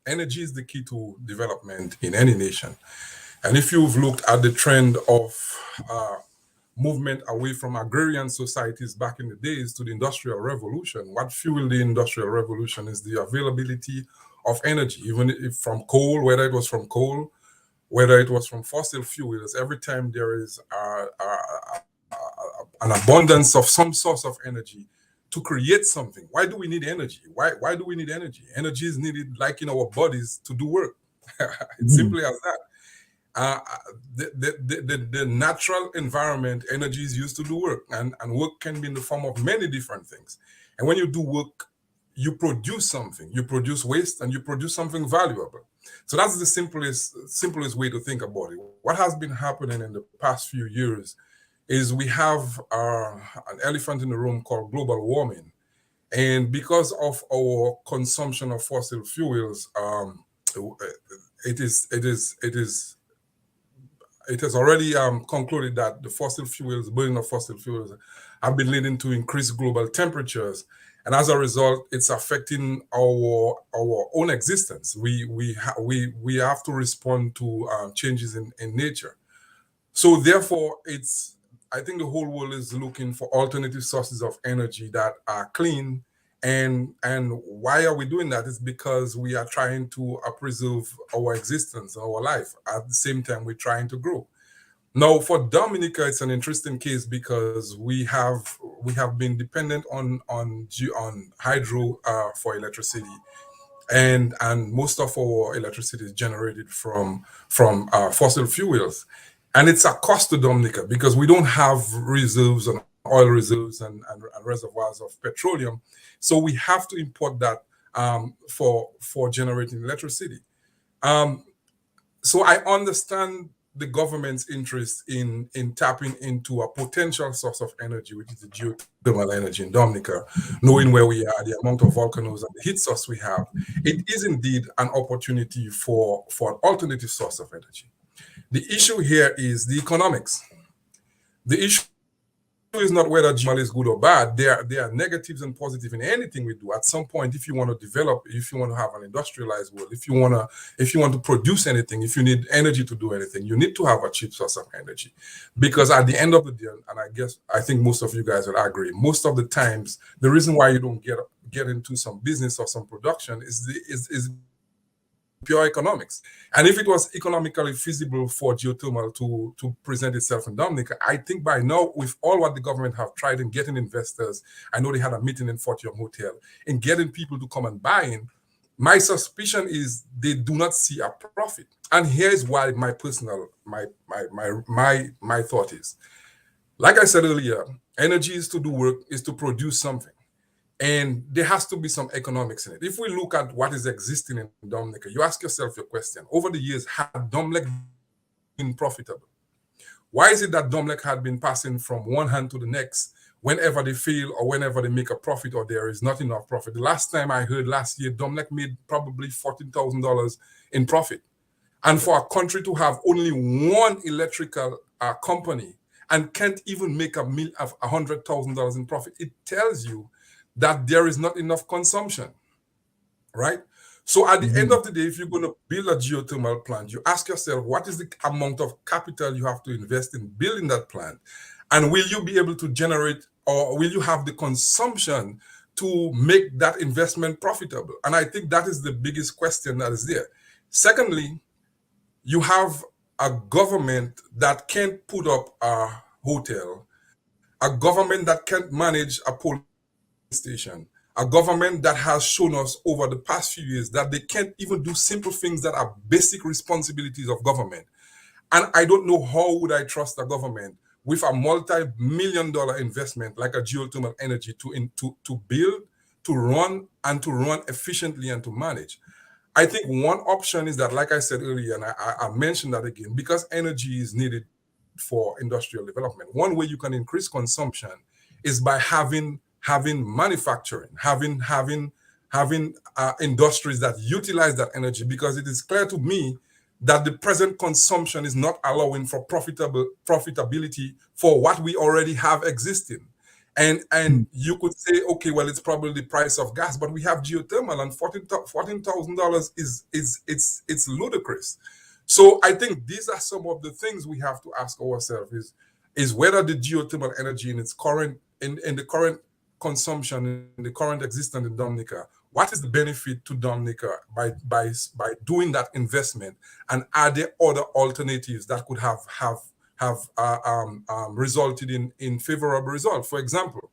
energy is the key to development in any nation. And if you've looked at the trend of movement away from agrarian societies back in the days to the Industrial Revolution, what fueled the Industrial Revolution is the availability of energy, even if from coal, whether it was from coal, whether it was from fossil fuels. Every time there is an abundance of some source of energy to create something. Why do we need energy? Why do we need energy? Energy is needed like in our bodies to do work. It's simply as that. The natural environment, energy is used to do work, and work can be in the form of many different things. And when you do work, you produce something, you produce waste, and you produce something valuable. So that's the simplest way to think about it. What has been happening in the past few years is we have an elephant in the room called global warming. And because of our consumption of fossil fuels, it has already concluded that the burning of fossil fuels have been leading to increased global temperatures. And as a result, it's affecting our own existence. We have to respond to changes in nature. So therefore, I think the whole world is looking for alternative sources of energy that are clean. And why are we doing that? It's because we are trying to preserve our existence, our life. At the same time, we're trying to grow. Now, for Dominica, it's an interesting case because we have been dependent on hydro for electricity, and most of our electricity is generated from fossil fuels, and it's a cost to Dominica because we don't have reserves and oil reserves and reservoirs of petroleum, so we have to import that for generating electricity. So I understand the government's interest in tapping into a potential source of energy, which is the geothermal energy in Dominica, knowing where we are, the amount of volcanoes and the heat source we have. It is indeed an opportunity for an alternative source of energy. The issue here is the economics. The issue is not whether geothermal is good or bad. There are negatives and positives in anything we do. At some point, if you want to develop, if you want to have an industrialized world, if you want to produce anything, if you need energy to do anything, you need to have a cheap source of energy. Because at the end of the day, and I think most of you guys will agree, most of the times the reason why you don't get into some business or some production is pure economics. And if it was economically feasible for geothermal to present itself in Dominica, I think by now, with all what the government have tried in getting investors, I know they had a meeting in Fort Young Hotel, in getting people to come and buy in, My suspicion is they do not see a profit. And here's why my personal my thought is. Like I said earlier, energy is to do work, is to produce something. And there has to be some economics in it. If we look at what is existing in Dominica, you ask yourself your question. Over the years, had Dominic been profitable? Why is it that Dominic had been passing from one hand to the next whenever they fail or whenever they make a profit or there is not enough profit? The last time I heard last year, Dominic made probably $14,000 in profit. And for a country to have only one electrical company and can't even make $100,000 in profit, it tells you that there is not enough consumption, right? So at the end of the day, if you're going to build a geothermal plant, you ask yourself, what is the amount of capital you have to invest in building that plant? And will you be able to generate, or will you have the consumption to make that investment profitable? And I think that is the biggest question that is there. Secondly, you have a government that can't put up a hotel, a government that can't manage a police station, a government that has shown us over the past few years that they can't even do simple things that are basic responsibilities of government. And I don't know how would I trust a government with a multi-million-dollar investment like a geothermal energy to build, to run, and to run efficiently and to manage. I think one option is that, like I said earlier, and I mentioned that again, because energy is needed for industrial development, one way you can increase consumption is by having manufacturing, having industries that utilize that energy, because it is clear to me that the present consumption is not allowing for profitability for what we already have existing. And you could say, okay, well, it's probably the price of gas, but we have geothermal, and $14,000 it's ludicrous. So I think these are some of the things we have to ask ourselves: is whether the geothermal energy in its current in the current consumption, in the current existence in Dominica, what is the benefit to Dominica by doing that investment, and are there other alternatives that could have resulted in favorable results? For example,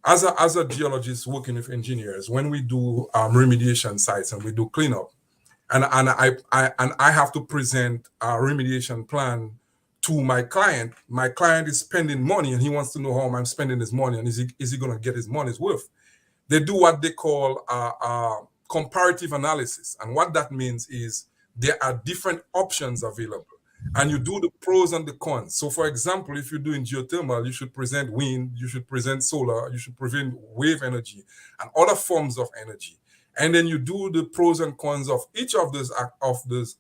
as a geologist working with engineers, when we do remediation sites and we do cleanup, and I have to present a remediation plan to my client. My client is spending money and he wants to know how I'm spending his money, and is he going to get his money's worth. They do what they call comparative analysis, and what that means is there are different options available, and you do the pros and the cons. So, for example, if you're doing geothermal, you should present wind, you should present solar, you should present wave energy, and other forms of energy. And then you do the pros and cons of each of those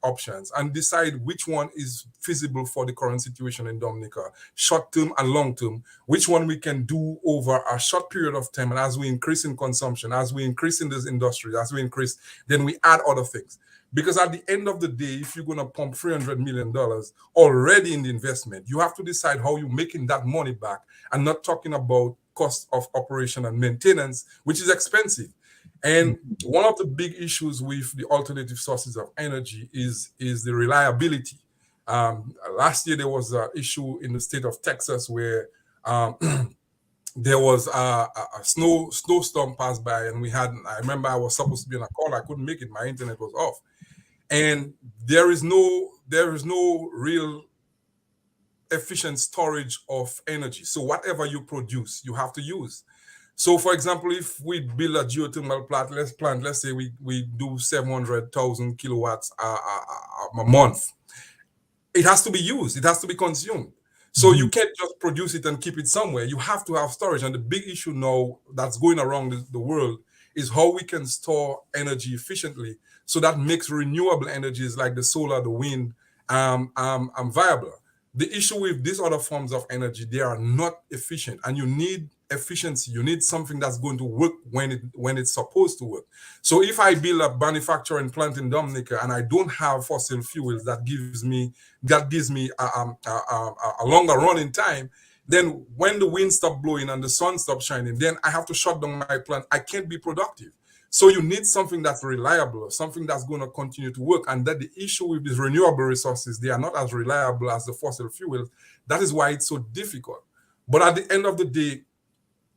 options and decide which one is feasible for the current situation in Dominica, short term and long term, which one we can do over a short period of time. And as we increase in consumption, as we increase in this industry, as we increase, then we add other things. Because at the end of the day, if you're going to pump $300 million already in the investment, you have to decide how you're making that money back, and not talking about cost of operation and maintenance, which is expensive. And one of the big issues with the alternative sources of energy is the reliability. Last year, there was an issue in the state of Texas where there was a snowstorm passed by, and I remember I was supposed to be on a call. I couldn't make it. My internet was off. And there is no real efficient storage of energy. So whatever you produce, you have to use. So, for example, if we build a geothermal plant, let's say we do 700,000 kilowatts a month, it has to be used, it has to be consumed. So you can't just produce it and keep it somewhere. You have to have storage. And the big issue now that's going around the world is how we can store energy efficiently, so that makes renewable energies like the solar, the wind, viable. The issue with these other forms of energy, they are not efficient, and you need efficiency. You need something that's going to work when it's supposed to work. So if I build a manufacturing plant in Dominica and I don't have fossil fuels, that gives me a longer running time, then when the wind stops blowing and the sun stops shining, then I have to shut down my plant. I can't be productive. So you need something that's reliable, something that's going to continue to work. And that the issue with these renewable resources, they are not as reliable as the fossil fuels. That is why it's so difficult. But at the end of the day,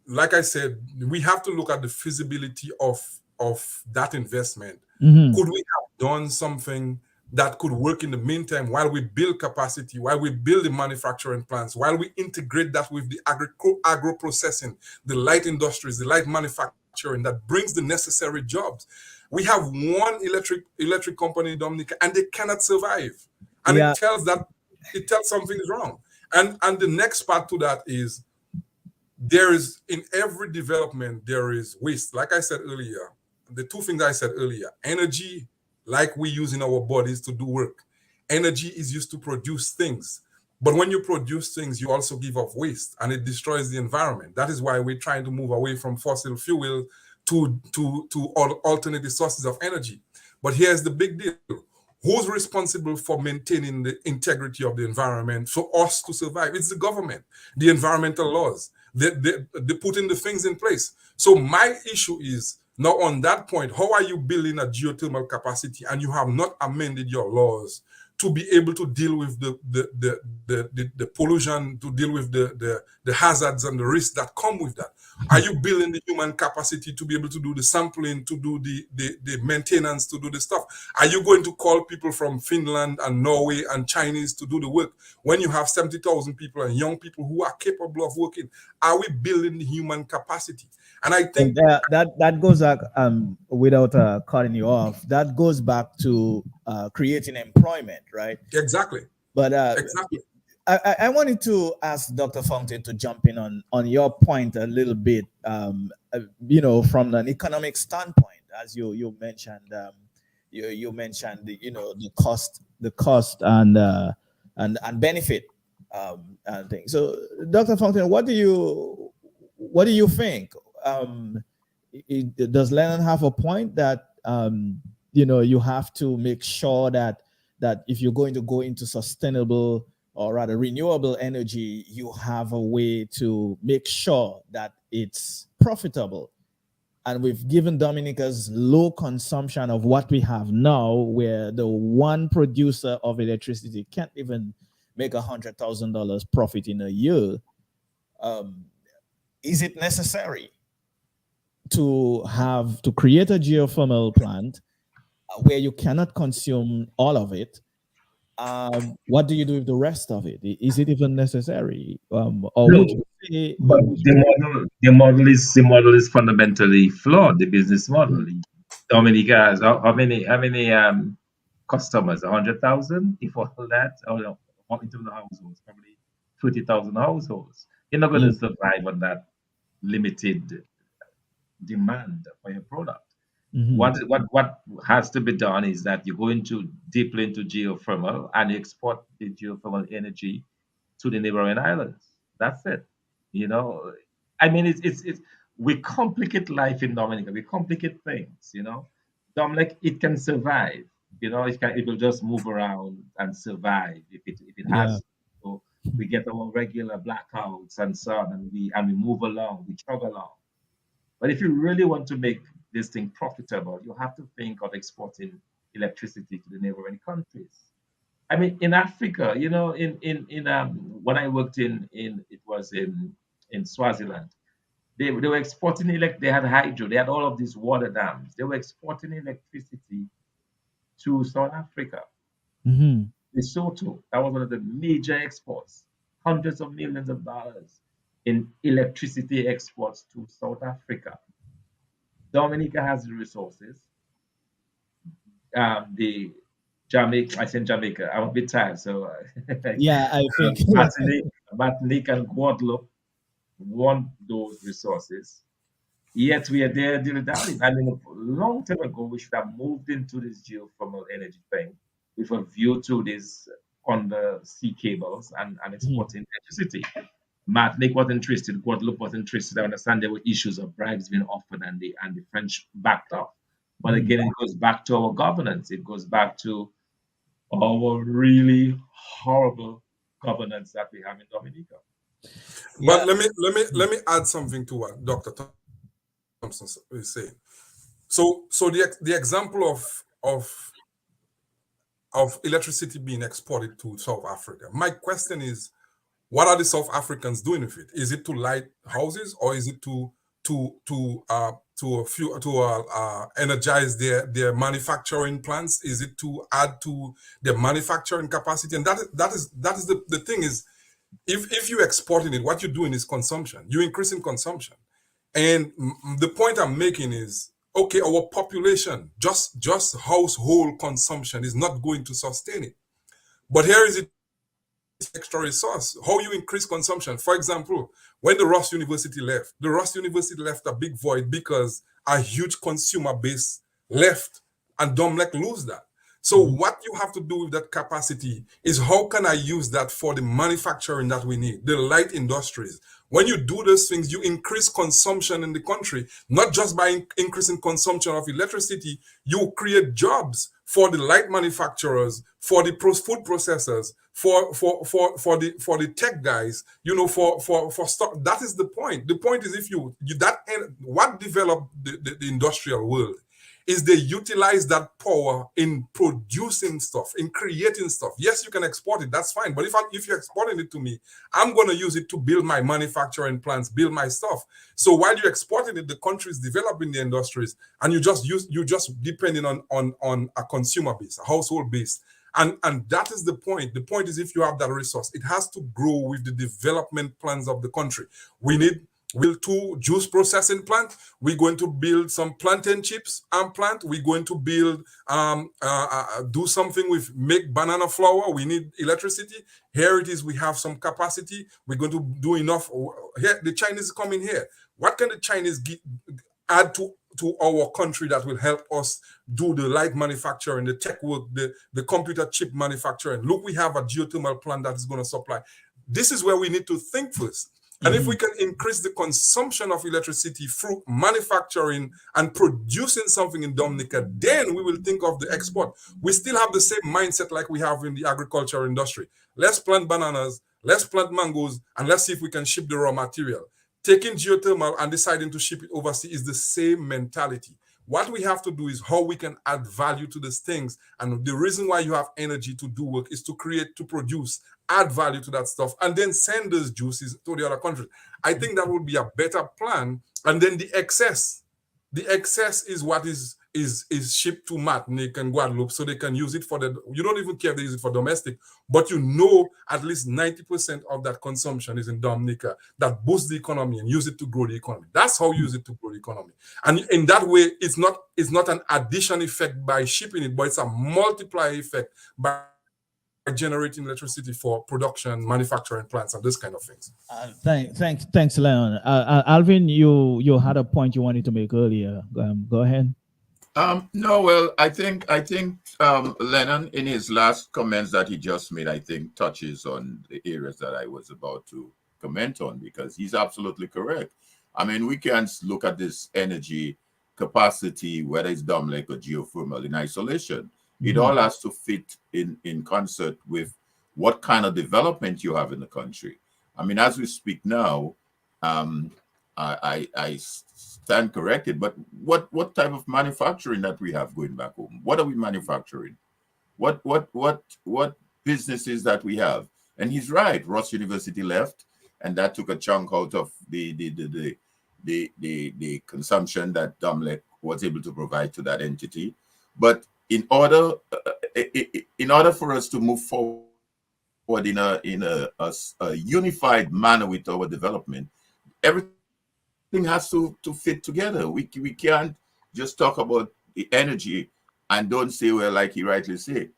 like I said, we have to look at the feasibility of that investment, Mm-hmm. could we have done something that could work in the meantime while we build capacity, while we build the manufacturing plants, while we integrate that with the agro processing, the light industries, the light manufacturing that brings the necessary jobs? We have one electric company in Dominica, and they cannot survive, and Yeah. it tells something is wrong. And the next part to that is, there is, in every development, there is waste. Like I said earlier, the two things I said earlier: energy, like we use in our bodies to do work. Energy is used to produce things. But when you produce things, you also give off waste, and it destroys the environment. That is why we're trying to move away from fossil fuel to alternative sources of energy. But here's the big deal. Who's responsible for maintaining the integrity of the environment for us to survive? It's the government, the environmental laws. They putting the things in place. So my issue is, now on that point, how are you building a geothermal capacity and you have not amended your laws to be able to deal with the pollution, to deal with the hazards and the risks that come with that? Are you building the human capacity to be able to do the sampling, to do the maintenance, to do the stuff? Are you going to call people from Finland and Norway and Chinese to do the work when you have 70,000 people and young people who are capable of working? Are we building the human capacity? And I think that goes back, without cutting you off, that goes back to creating employment, right? Exactly. But exactly. I wanted to ask Dr. Fountain to jump in on your point a little bit, from an economic standpoint, as you mentioned, you mentioned the cost and benefit and things. So, Dr. Fountain, what do you think? Does Lennon have a point that you have to make sure that if you're going to go into sustainable, or rather renewable energy, you have a way to make sure that it's profitable? And we've given Dominica's low consumption of what we have now, where the one producer of electricity can't even make $100,000 profit in a year. Is it necessary to create a geothermal plant where you cannot consume all of it? What do you do with the rest of it? Is it even necessary? Or No, would you say? but the model is fundamentally flawed. The business model. Dominica has how many customers? 100,000, if all that, or in terms of households, probably 30,000 households. You're not going to survive on that limited demand for your product. Mhm. What has to be done is that you go deeply into geothermal and you export the geothermal energy to the neighboring islands. That's it. I mean, it's we complicate life in Dominica. We complicate things. Dominic, it can survive. It will just move around and survive if it Yeah. has. So we get our regular blackouts and so on, and we move along, we chug along. But if you really want to make this thing profitable, you have to think of exporting electricity to the neighboring countries. I mean, in Africa, when I worked in Swaziland, they were exporting they had hydro, they had all of these water dams. They were exporting electricity to South Africa. Mhm. Lesotho, that was one of the major exports, hundreds of millions of dollars in electricity exports to South Africa. Dominica has the resources. The Jamaica, I said Jamaica, I'm a bit tired, so Yeah, I think. Martinique and Guadeloupe want those resources. Yet we are there dilly-dallying. I mean, a long time ago, we should have moved into this geothermal energy thing with a view to this undersea cables and exporting electricity. Martinique was interested, Guadeloupe was interested. I understand there were issues of bribes being offered and the French backed off. But again, it goes back to our governance. It goes back to our really horrible governance that we have in Dominica. But let me add something to what Dr. Thompson is saying. So the example of electricity being exported to South Africa. My question is, what are the South Africans doing with it? Is it to light houses, or is it to energize their manufacturing plants? Is it to add to their manufacturing capacity? And that is the thing is, if you're exporting it, what you're doing is consumption. You're increasing consumption. And the point I'm making is, okay, our population, just household consumption is not going to sustain it. But here is it, extra resource. How you increase consumption. For example, when the Ross University left a big void because a huge consumer base left, and Dominic lose that. So what you have to do with that capacity is, how can I use that for the manufacturing that we need, the light industries? When you do those things, you increase consumption in the country, not just by increasing consumption of electricity, you create jobs for the light manufacturers, for the food processors, for the tech guys, for stuff. That is the point. The point is, what developed the industrial world is they utilize that power in producing stuff, in creating stuff. Yes, you can export it, that's fine. But if you're exporting it to me, I'm going to use it to build my manufacturing plants, build my stuff. So while you're exporting it, the country is developing the industries, and you're just depending on a consumer base, a household base. And that is the point. The point is, if you have that resource, it has to grow with the development plans of the country. We need two juice processing plant. We're going to build some plantain chips plant. We're going to build do something with make banana flour. We need electricity. Here it is. We have some capacity. We're going to do enough. Here the Chinese come in here. What can the Chinese add to our country that will help us do the light manufacturing, the tech work, the computer chip manufacturing? Look, we have a geothermal plant that is going to supply. This is where we need to think first. And if we can increase the consumption of electricity through manufacturing and producing something in Dominica, then we will think of the export. We still have the same mindset like we have in the agriculture industry. Let's plant bananas, let's plant mangoes, and let's see if we can ship the raw material. Taking geothermal and deciding to ship it overseas is the same mentality. What we have to do is how we can add value to these things. And the reason why you have energy to do work is to create, to produce, add value to that stuff, and then send those juices to the other countries. I think that would be a better plan. And then the excess is what is shipped to Martinique and Guadeloupe, so they can use it for you don't even care if they use it for domestic, but at least 90% of that consumption is in Dominica, that boosts the economy and use it to grow the economy. That's how you use it to grow the economy. And in that way, it's not an addition effect by shipping it, but it's a multiplier effect by generating electricity for production, manufacturing plants, and this kind of things. Thanks, Leon. Alvin, you had a point you wanted to make earlier. Go ahead. No, well, I think Lennon, in his last comments that he just made, I think touches on the areas that I was about to comment on, because he's absolutely correct. I mean, we can't look at this energy capacity, whether it's Dominic or geothermal, in isolation. It all has to fit in concert with what kind of development you have in the country. I mean, as we speak now, I stand corrected, but what type of manufacturing that we have going back home? What are we manufacturing? What businesses that we have? And he's right. Ross University left, and that took a chunk out of the consumption that Dominic was able to provide to that entity. But in order for us to move forward in a unified manner with our development, everything has to fit together. We can't just talk about the energy and don't say, well, like he rightly said,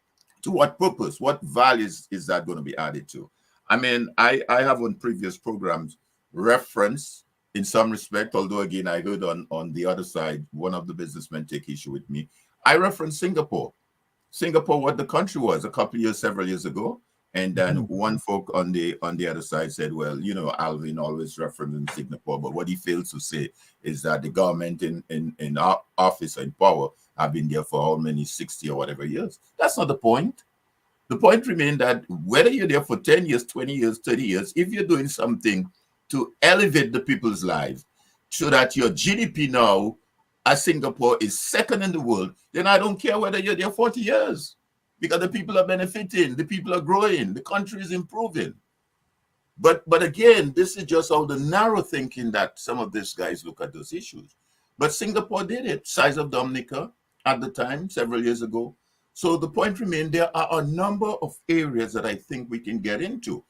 to what purpose, what values is that going to be added to? I mean, I have on previous programs reference in some respect, although again, I heard on the other side, one of the businessmen take issue with me. I referenced Singapore, what the country was several years ago. And then one folk on the other side said, well, Alvin always referencing Singapore, but what he fails to say is that the government in our office and power have been there for how many, 60 or whatever years. That's not the point. The point remains that whether you're there for 10 years, 20 years, 30 years, if you're doing something to elevate the people's lives so that your GDP now, as Singapore, is second in the world, then I don't care whether you're there 40 years. Because the people are benefiting, the people are growing, the country is improving. But again, this is just all the narrow thinking that some of these guys look at those issues. But Singapore did it, size of Dominica at the time, several years ago. So the point remains, there are a number of areas that I think we can get into.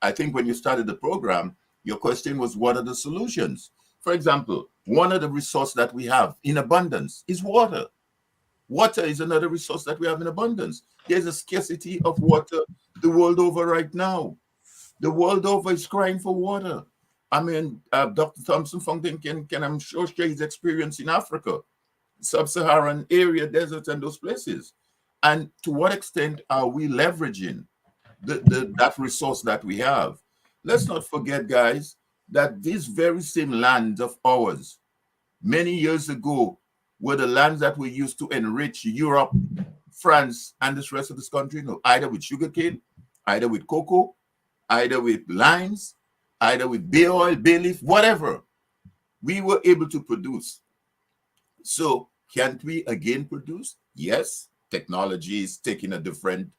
I think when you started the program, your question was, what are the solutions? For example, one of the resources that we have in abundance is water. Water is another resource that we have in abundance. There's a scarcity of water the world over right now. The world over is crying for water. I mean, Dr. Thompson Fontaine can I'm sure share his experience in Africa, sub-Saharan area, deserts, and those places. And to what extent are we leveraging that resource that we have? Let's not forget, guys, that these very same lands of ours, many years ago, were the lands that were used to enrich Europe, France, and the rest of this country, either with sugarcane, either with cocoa, either with limes, either with bay oil, bay leaf, whatever. We were able to produce. So can't we again produce? Yes, technology is taking a different,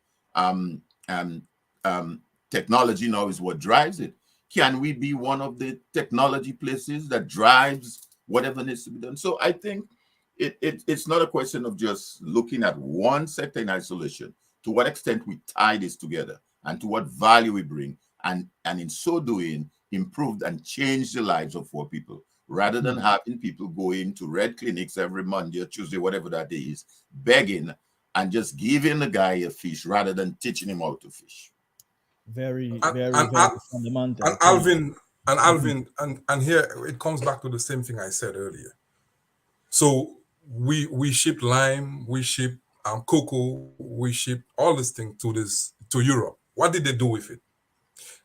technology now is what drives it. Can we be one of the technology places that drives whatever needs to be done? So I think it's not a question of just looking at one sector in isolation. To what extent we tie this together and to what value we bring, and in so doing, improved and changed the lives of poor people, rather than having people go into red clinics every Monday or Tuesday, whatever that is, begging and just giving the guy a fish rather than teaching him how to fish. Very fundamental. And here it comes back to the same thing I said earlier. So we ship lime, we ship cocoa, we ship all this thing to Europe. What did they do with it?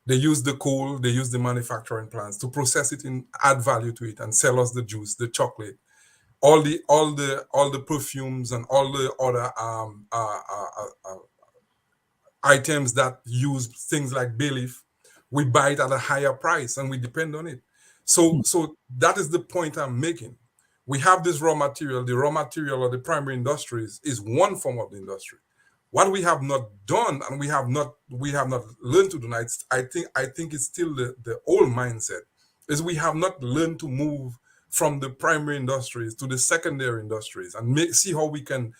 They use the coal, they use the manufacturing plants to process it and add value to it and sell us the juice, the chocolate, all the perfumes and all the other items that use things like bay leaf. We buy it at a higher price and we depend on it. So that is the point I'm making. We have this raw material. The raw material of the primary industries is one form of the industry. What we have not done and we have not learned to do now, I think it's still the old mindset, is we have not learned to move from the primary industries to the secondary industries and see how we can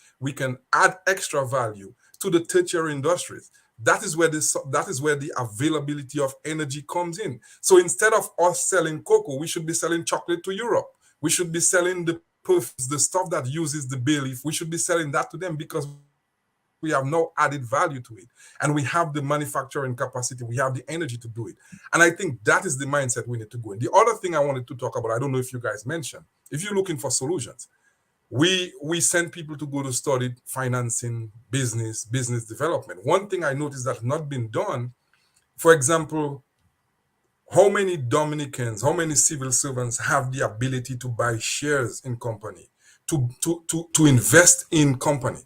add extra value to the tertiary industries. That is where the availability of energy comes in. So instead of us selling cocoa, we should be selling chocolate to Europe. We should be selling the perfumes, the stuff that uses the bay leaf. We should be selling that to them because we have no added value to it. And we have the manufacturing capacity. We have the energy to do it. And I think that is the mindset we need to go in. The other thing I wanted to talk about, I don't know if you guys mentioned, if you're looking for solutions, we send people to go to study financing, business development. One thing I noticed that has not been done, for example, how many Dominicans, how many civil servants have the ability to buy shares in company, to invest in company?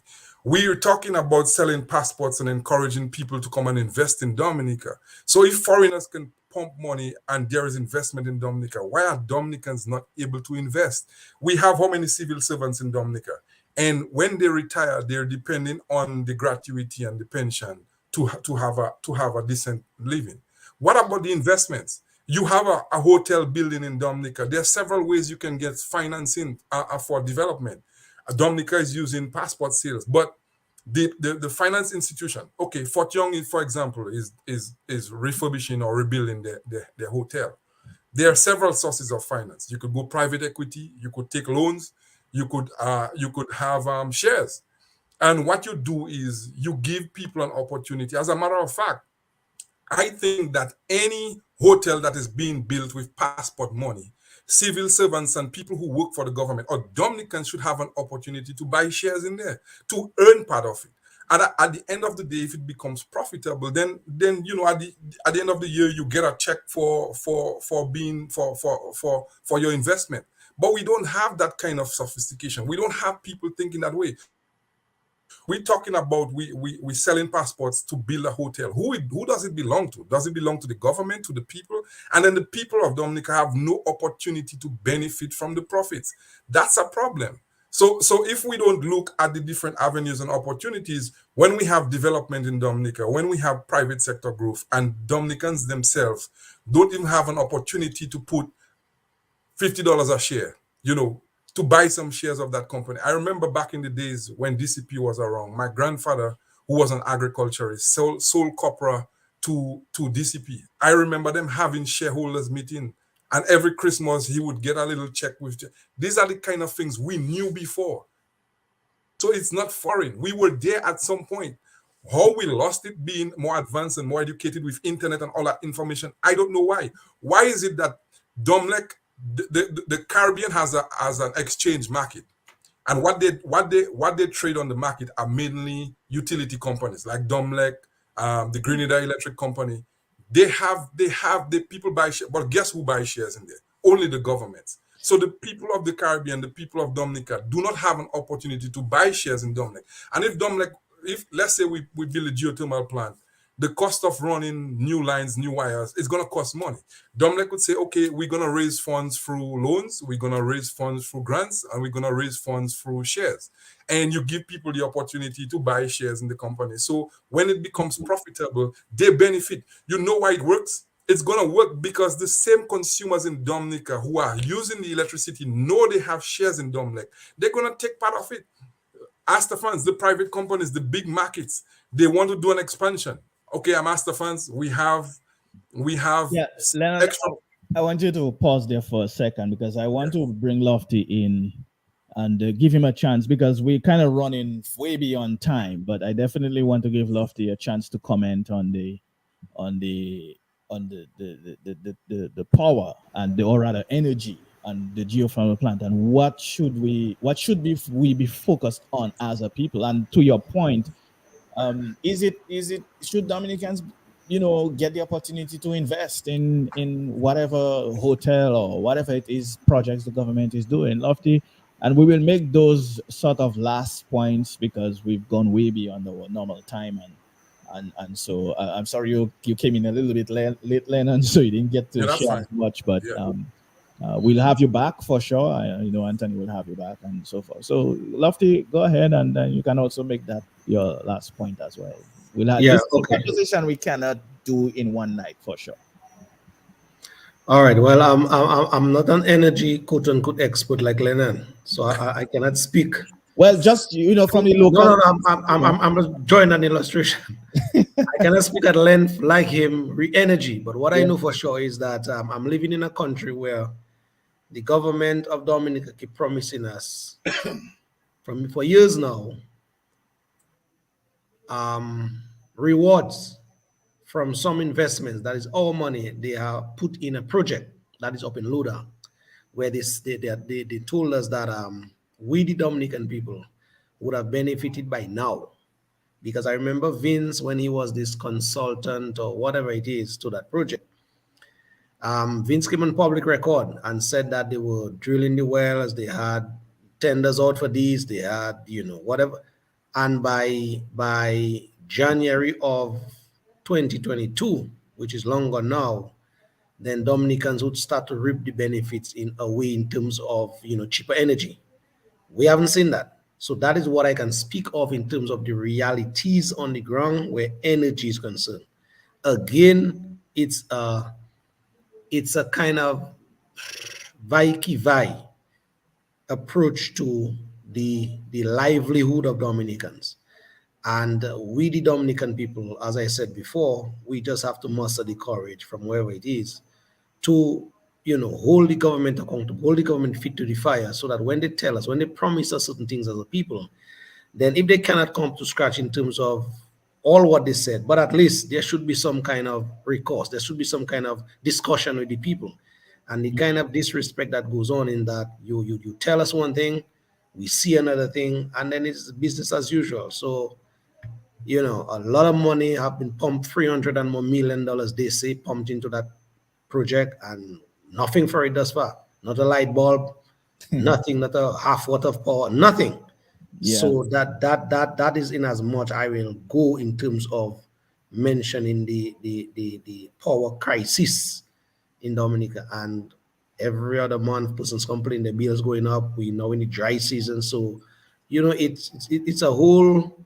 We're talking about selling passports and encouraging people to come and invest in Dominica. So if foreigners can pump money and there is investment in Dominica, why are Dominicans not able to invest? We have how many civil servants in Dominica? And when they retire, they're depending on the gratuity and the pension to have a decent living. What about the investments? You have a hotel building in Dominica. There are several ways you can get financing for development. Dominica is using passport sales, but the finance institution, okay, Fort Young, for example, is refurbishing or rebuilding their hotel. There are several sources of finance. You could go private equity, you could take loans, you could have shares. And what you do is you give people an opportunity. As a matter of fact, I think that any hotel that is being built with passport money, civil servants and people who work for the government or Dominicans should have an opportunity to buy shares in there, to earn part of it. And at the end of the day, if it becomes profitable, then at the end of the year, you get a check for your investment. But we don't have that kind of sophistication. We don't have people thinking that way. We're talking about we selling passports to build a hotel. Who does it belong to? Does it belong to the government, to the people? And then the people of Dominica have no opportunity to benefit from the profits. That's a problem. So if we don't look at the different avenues and opportunities, when we have development in Dominica, when we have private sector growth, and Dominicans themselves don't even have an opportunity to put $50 a share, to buy some shares of that company. I remember back in the days when DCP was around, my grandfather, who was an agriculturist, sold copra to DCP. I remember them having shareholders meeting, and every Christmas he would get a little check with. These are the kind of things we knew before. So it's not foreign. We were there at some point. How we lost it, being more advanced and more educated with internet and all that information, I don't know why. Why is it that Dominic, the Caribbean has an exchange market, and what they trade on the market are mainly utility companies like Domlec, the Grenada Electric Company. They have the people buy shares, but guess who buys shares in there? Only the governments. So the people of the Caribbean, the people of Dominica, do not have an opportunity to buy shares in Domlec. And if let's say we build a geothermal plant, the cost of running new lines, new wires, is going to cost money. Dominic would say, okay, we're going to raise funds through loans, we're going to raise funds through grants, and we're going to raise funds through shares. And you give people the opportunity to buy shares in the company. So when it becomes profitable, they benefit. You know why it works? It's going to work because the same consumers in Dominica who are using the electricity know they have shares in Dominic. They're going to take part of it. Ask the fans, the private companies, the big markets, they want to do an expansion. Okay, I'm asked the fans. We have Leonard, extra. I want you to pause there for a second because I want to bring Lofty in and give him a chance because we're kind of running way beyond time. But I definitely want to give Lofty a chance to comment on the power and or rather energy and the geothermal plant and what should we be focused on as a people. And to your point, should Dominicans get the opportunity to invest in whatever hotel or whatever it is projects the government is doing, Lofty? And we will make those sort of last points because we've gone way beyond our normal time, and so I'm sorry you came in a little bit late, Lennon, so you didn't get to share as much, but we'll have you back for sure. Anthony will have you back and so forth. So Lofty, go ahead, and then you can also make that your last point as well. We'll have this conversation we cannot do in one night for sure. All right. Well, I'm not an energy quote unquote expert like Lennon, so I cannot speak. Well, just from the local. No, I'm drawing an illustration. I cannot speak at length like him, energy. But what I know for sure is that I'm living in a country where the government of Dominica keep promising us for years now rewards from some investments that is all money they are put in a project that is up in Luda, where they told us that we the Dominican people would have benefited by now. Because I remember Vince, when he was this consultant or whatever it is to that project, Vince came on public record and said that they were drilling the wells, they had tenders out for these, they had, whatever. And by January of 2022, which is longer now, then Dominicans would start to reap the benefits in a way in terms of, cheaper energy. We haven't seen that. So that is what I can speak of in terms of the realities on the ground where energy is concerned. Again, it's a kind of vai approach to the livelihood of Dominicans. And we, the Dominican people, as I said before, we just have to muster the courage from wherever it is to, hold the government accountable, hold the government fit to the fire, so that when they tell us, when they promise us certain things as a people, then if they cannot come to scratch in terms of all what they said, but at least there should be some kind of recourse, there should be some kind of discussion with the people. And the kind of disrespect that goes on in that you tell us one thing, we see another thing, and then it's business as usual. So, a lot of money have been pumped, $300 and more million, they say, pumped into that project, and nothing for it thus far. Not a light bulb, nothing, not a half watt of power, nothing. Yeah. So that is in as much I will go in terms of mentioning the power crisis in Dominica. And every other month, persons complaining the bills going up. We know in the dry season, so it's a whole.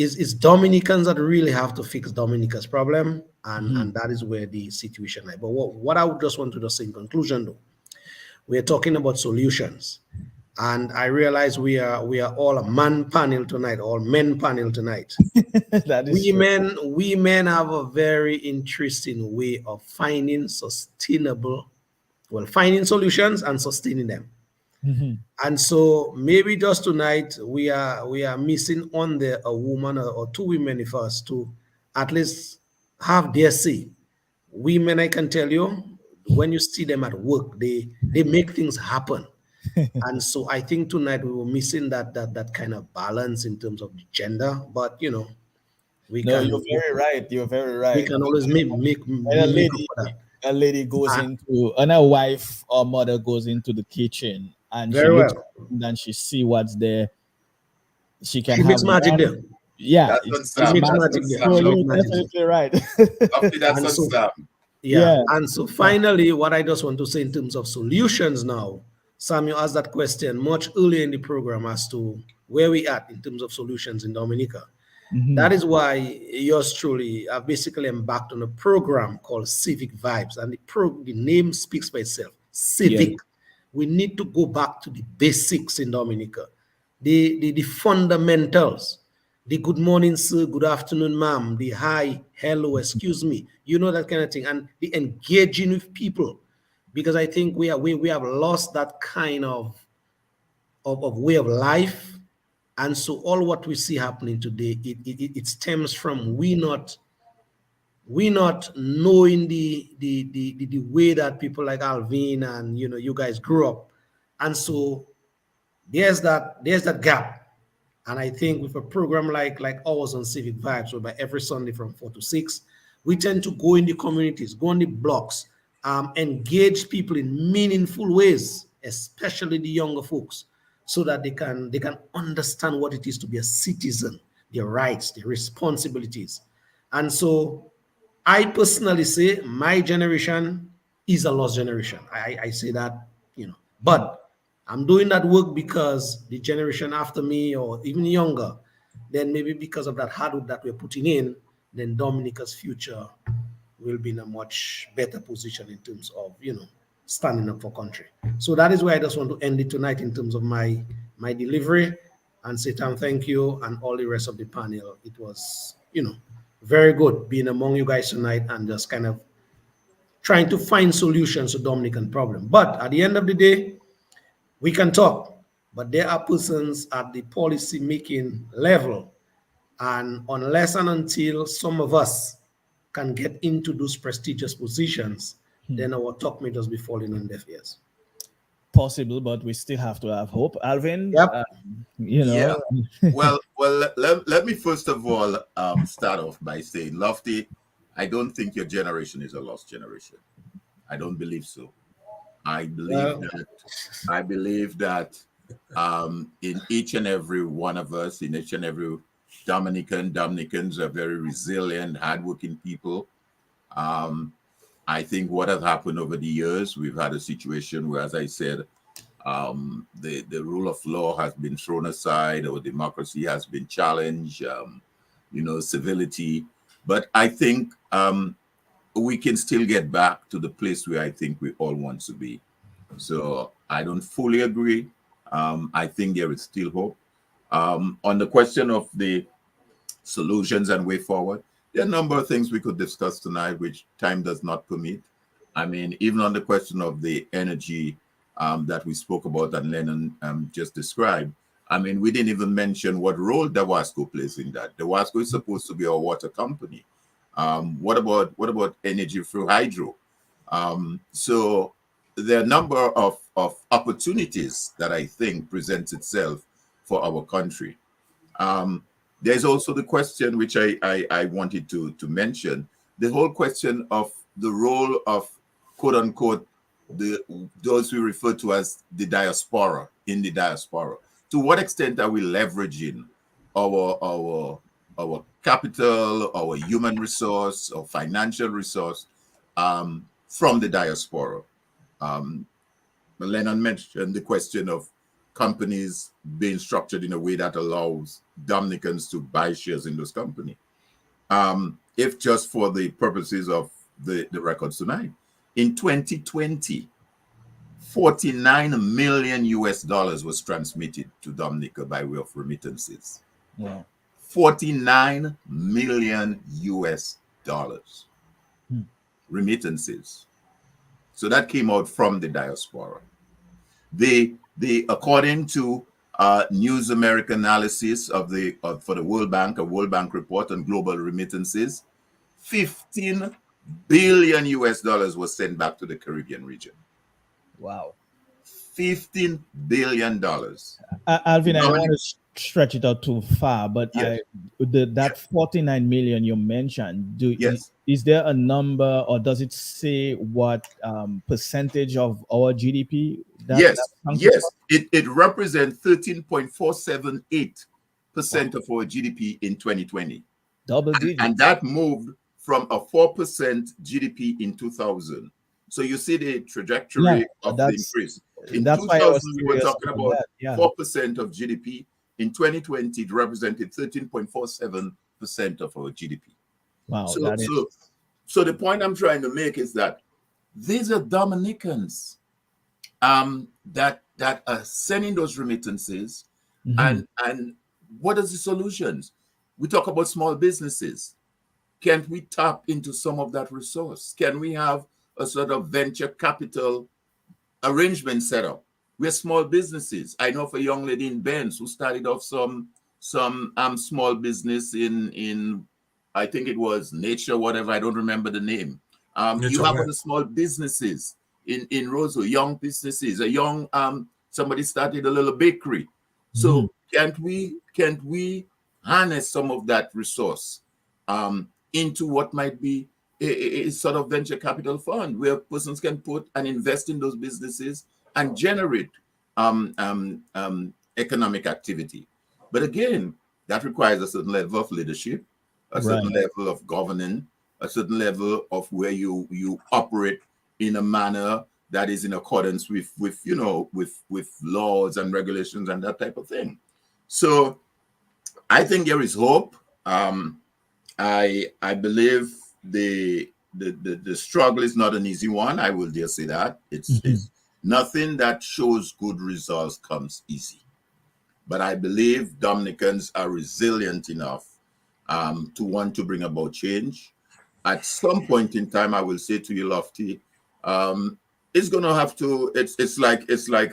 It's Dominicans that really have to fix Dominica's problem, and that is where the situation lies. But what I would just want to say in conclusion, though, we're talking about solutions. And I realize we are all a man panel tonight, all men panel tonight. That is true. We men have a very interesting way of finding finding solutions and sustaining them. And so maybe just tonight we are missing on there a woman or two women if us to at least have their say. Women, I can tell you, when you see them at work, they make things happen. And so I think tonight we were missing that kind of balance in terms of the gender. But we No, can you're very right. You're very we right. can always make When up for that. a lady goes Ah. into, and a wife or mother goes into the kitchen and she Very looks well. and she see what's there, she can She have makes magic one. there. Yeah, That's it's, on She Sam. makes That's magic on there. Sam. so She makes you're magic there. definitely right. Lovely, that's And on so Sam. yeah. Yeah. And so finally, what I just want to say in terms of solutions now, Sam, you asked that question much earlier in the program as to where we at in terms of solutions in Dominica. That is why yours truly have basically embarked on a program called Civic Vibes. And the name speaks by itself. Civic. Yeah. We need to go back to the basics in Dominica, the fundamentals, the good morning, sir, good afternoon, ma'am, the hi, hello, excuse me, that kind of thing, and the engaging with people. Because I think we have lost that kind of way of life. And so all what we see happening today, it stems from we not knowing the way that people like Alvin and you guys grew up. And so there's that gap. And I think with a program like ours on Civic Vibes, whereby every Sunday from 4 to 6, we tend to go in the communities, go on the blocks, engage people in meaningful ways, especially the younger folks, so that they can understand what it is to be a citizen, their rights, their responsibilities. And so I personally say my generation is a lost generation. I say that, but I'm doing that work because the generation after me or even younger, then maybe because of that hard work that we're putting in, then Dominica's future will be in a much better position in terms of, standing up for country. So that is where I just want to end it tonight in terms of my delivery and say thank you and all the rest of the panel. It was, very good being among you guys tonight and just kind of trying to find solutions to Dominican problem. But at the end of the day, we can talk, but there are persons at the policy making level. And unless and until some of us can get into those prestigious positions, then our talk may just be falling on deaf ears. Possible, but we still have to have hope. Alvin, Yep. Yeah. Well, let me first of all start off by saying, Lofty, I don't think your generation is a lost generation. I don't believe so. I believe that in each and every one of us, in each and every Dominicans are very resilient, hardworking people. I think what has happened over the years, we've had a situation where, as I said, the rule of law has been thrown aside, or democracy has been challenged, civility. But I think we can still get back to the place where I think we all want to be. So I don't fully agree. I think there is still hope. On the question of the solutions and way forward, there are a number of things we could discuss tonight, which time does not permit. I mean, even on the question of the energy that we spoke about and Lennon just described, I mean, we didn't even mention what role Dawasco plays in that. Dawasco is supposed to be our water company. What about energy through hydro? So there are a number of opportunities that I think presents itself for our country. There's also the question which I wanted to mention, the whole question of the role of quote unquote those we refer to as the diaspora in the diaspora. To what extent are we leveraging our capital, our human resource, or financial resource from the diaspora? Lennon mentioned the question of companies being structured in a way that allows Dominicans to buy shares in those companies. If just for the purposes of the records tonight, in 2020, 49 million US dollars was transmitted to Dominica by way of remittances. Yeah. 49 million US dollars remittances. So that came out from the diaspora. They according to News America analysis of for the World Bank, a World Bank report on global remittances, 15 billion US dollars was sent back to the Caribbean region. Wow. $15 billion. Alvin, I don't want to stretch it out too far, but yes. That 49 million you mentioned, yes. Is there a number, or does it say what percentage of our GDP? Yes. It represents 13.478% of our GDP in 2020. Double digits. And that moved from a 4% GDP in 2000. So you see the trajectory of the increase. In 2000, we were talking about 4% of GDP. In 2020, it represented 13.47% of our GDP. Wow. So the point I'm trying to make is that these are Dominicans that are sending those remittances. And what are the solutions? We talk about small businesses. Can't we tap into some of that resource? Can we have a sort of venture capital arrangement set up? We're small businesses. I know of a young lady in Benz who started off some small business in I think it was Nature, whatever, I don't remember the name. You have other small businesses in Roseau, young businesses, a young somebody started a little bakery. So can't we harness some of that resource into what might be a sort of venture capital fund where persons can put and invest in those businesses and generate economic activity? But again, that requires a certain level of leadership, a certain level of governing, a certain level of where you operate in a manner that is in accordance with laws and regulations and that type of thing. So I think there is hope. I believe the struggle is not an easy one. I will dare say that. It's nothing that shows good results comes easy. But I believe Dominicans are resilient enough to want to bring about change. At some point in time, I will say to you, Lofty, it's going to have to. It's like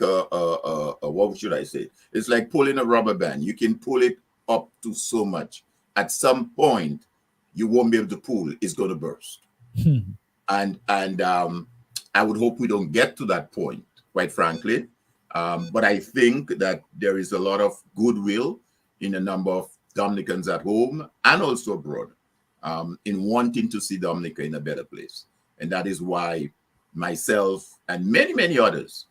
a what should I say? It's like pulling a rubber band. You can pull it up to so much. At some point, you won't be able to pull. It's going to burst. And I would hope we don't get to that point, quite frankly. But I think that there is a lot of goodwill in a number of Dominicans at home and also abroad in wanting to see Dominica in a better place. And that is why myself and many others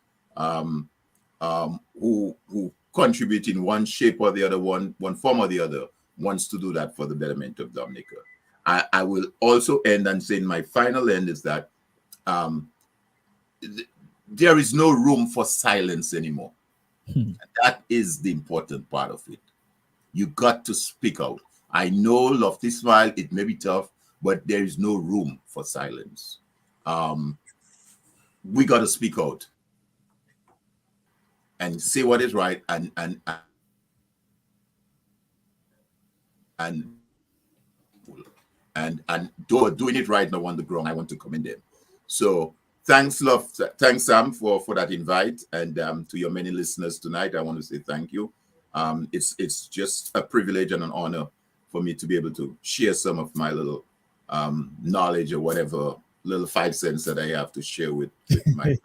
who contribute in one shape or the other, one form or the other, wants to do that for the betterment of Dominica. I will also end and say my final end is that there is no room for silence anymore. That is the important part of it. You got to speak out. I know, Lofty Smile, it may be tough, but there is no room for silence. We got to speak out and say what is right and doing it right now on the ground. I want to commend them. So thanks, Sam, for that invite, and to your many listeners tonight, I want to say thank you. It's just a privilege and an honor for me to be able to share some of my little knowledge or whatever little 5 cents that I have to share with my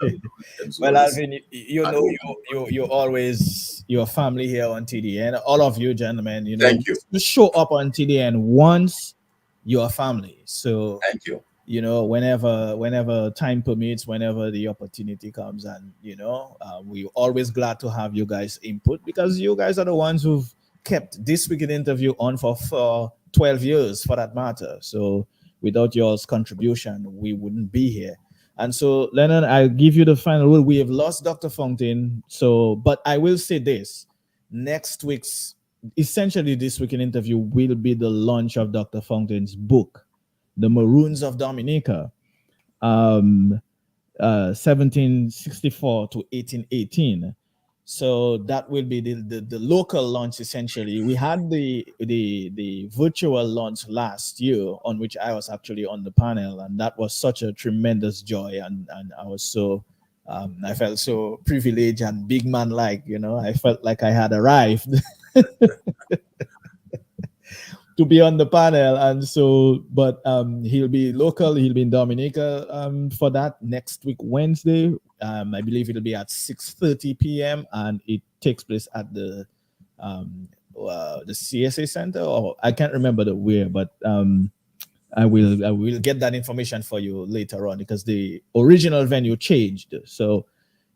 well, Alvin, you always your family here on TDN. All of you gentlemen, thank you. You show up on TDN once, you're family. So thank you. Whenever time permits, whenever the opportunity comes, and we're always glad to have you guys input, because you guys are the ones who've kept This Week in Interview on for 12 years, for that matter. So without your contribution, we wouldn't be here. And so, Lennon, I'll give you the final word. We have lost Dr. Fountain. But I will say this: next week's, essentially This Week in Interview, will be the launch of Dr. Fountain's book, The Maroons of Dominica. 1764 to 1818. So that will be the local launch essentially. We had the virtual launch last year on which I was actually on the panel, and that was such a tremendous joy, and I was so I felt so privileged and big man like, I felt like I had arrived to be on the panel. And so, but he'll be local, he'll be in Dominica for that next week, Wednesday. I believe it'll be at 6:30 p.m. and it takes place at the CSA Center, or I can't remember the where, but I will get that information for you later on because the original venue changed. So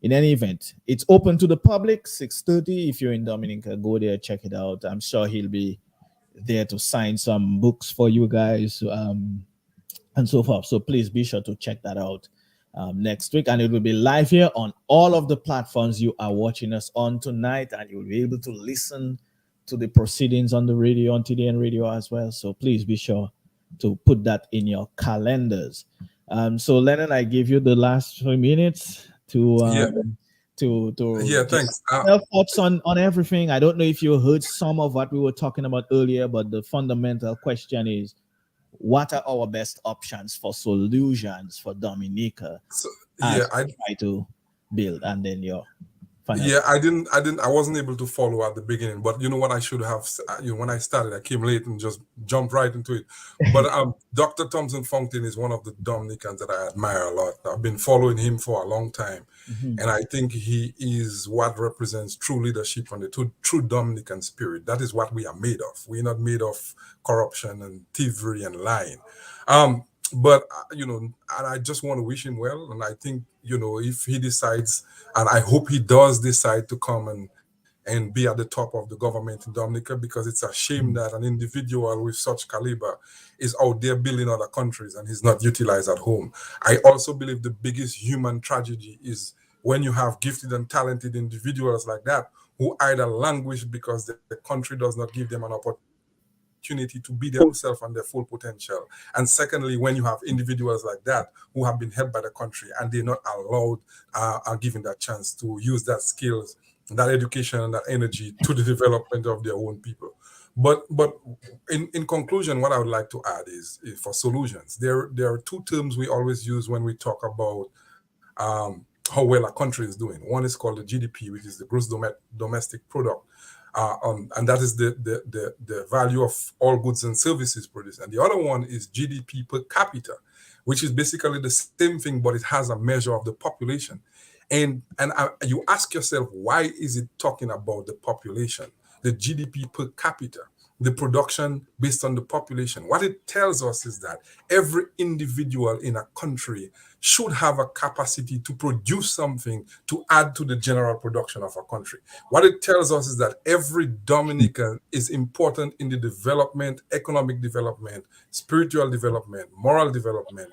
in any event, it's open to the public, 6:30. If you're in Dominica, go there, check it out. I'm sure he'll be there to sign some books for you guys and so forth. So please be sure to check that out next week. And it will be live here on all of the platforms you are watching us on tonight. And you'll be able to listen to the proceedings on the radio, on TDN radio as well. So please be sure to put that in your calendars. So Lennon, I give you the last 3 minutes to thanks. Thoughts on everything. I don't know if you heard some of what we were talking about earlier, but the fundamental question is, what are our best options for solutions for Dominica I try to build? And then your final. I wasn't able to follow at the beginning, but you know what I should have, when I started, I came late and just jumped right into it. But Dr. Thompson Fountain is one of the Dominicans that I admire a lot. I've been following him for a long time. Mm-hmm. And I think he is what represents true leadership and the true Dominican spirit. That is what we are made of. We're not made of corruption and thievery and lying. But, and I just want to wish him well. And I think, if he decides, and I hope he does decide to come and be at the top of the government in Dominica, because it's a shame that an individual with such caliber is out there building other countries and he's not utilized at home. I also believe the biggest human tragedy is when you have gifted and talented individuals like that who either languish because the country does not give them an opportunity to be their own self and their full potential. And secondly, when you have individuals like that who have been helped by the country and they're not allowed are given that chance to use that skills, that education and that energy to the development of their own people. But in conclusion, what I would like to add is for solutions, there are two terms we always use when we talk about how well a country is doing. One is called the GDP, which is the gross domestic product. And that is the value of all goods and services produced. And the other one is GDP per capita, which is basically the same thing, but it has a measure of the population. And you ask yourself, why is it talking about the population, the GDP per capita, the production based on the population? What it tells us is that every individual in a country should have a capacity to produce something to add to the general production of a country. What it tells us is that every Dominican is important in the development, economic development, spiritual development, moral development,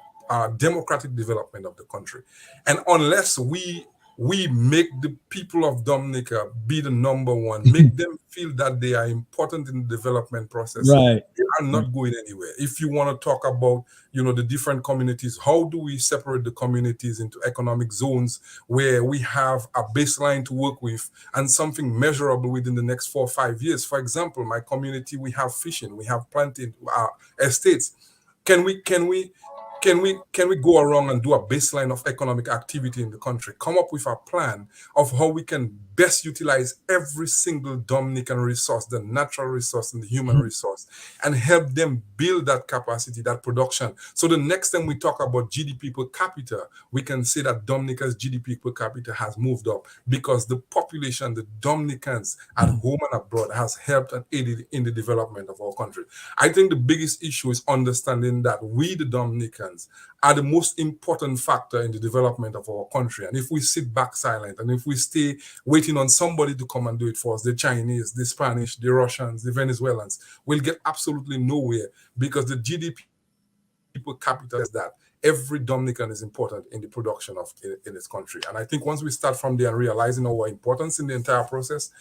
democratic development of the country. And unless we make the people of Dominica be the number one, make them feel that they are important in the development process, right, they are not going anywhere. If you want to talk about, the different communities, how do we separate the communities into economic zones where we have a baseline to work with and something measurable within the next 4 or 5 years? For example, my community, we have fishing, we have planting estates. Can we go around and do a baseline of economic activity in the country? Come up with a plan of how we can best utilize every single Dominican resource, the natural resource and the human resource, and help them build that capacity, that production. So the next time we talk about GDP per capita, we can say that Dominica's GDP per capita has moved up because the population, the Dominicans at home and abroad, has helped and aided in the development of our country. I think the biggest issue is understanding that we, the Dominicans, are the most important factor in the development of our country. And if we sit back silent and if we stay waiting on somebody to come and do it for us, the Chinese, the Spanish, the Russians, the Venezuelans, we'll get absolutely nowhere, because the GDP per capita is that every Dominican is important in the production of in its country. And I think once we start from there and realizing our importance in the entire process,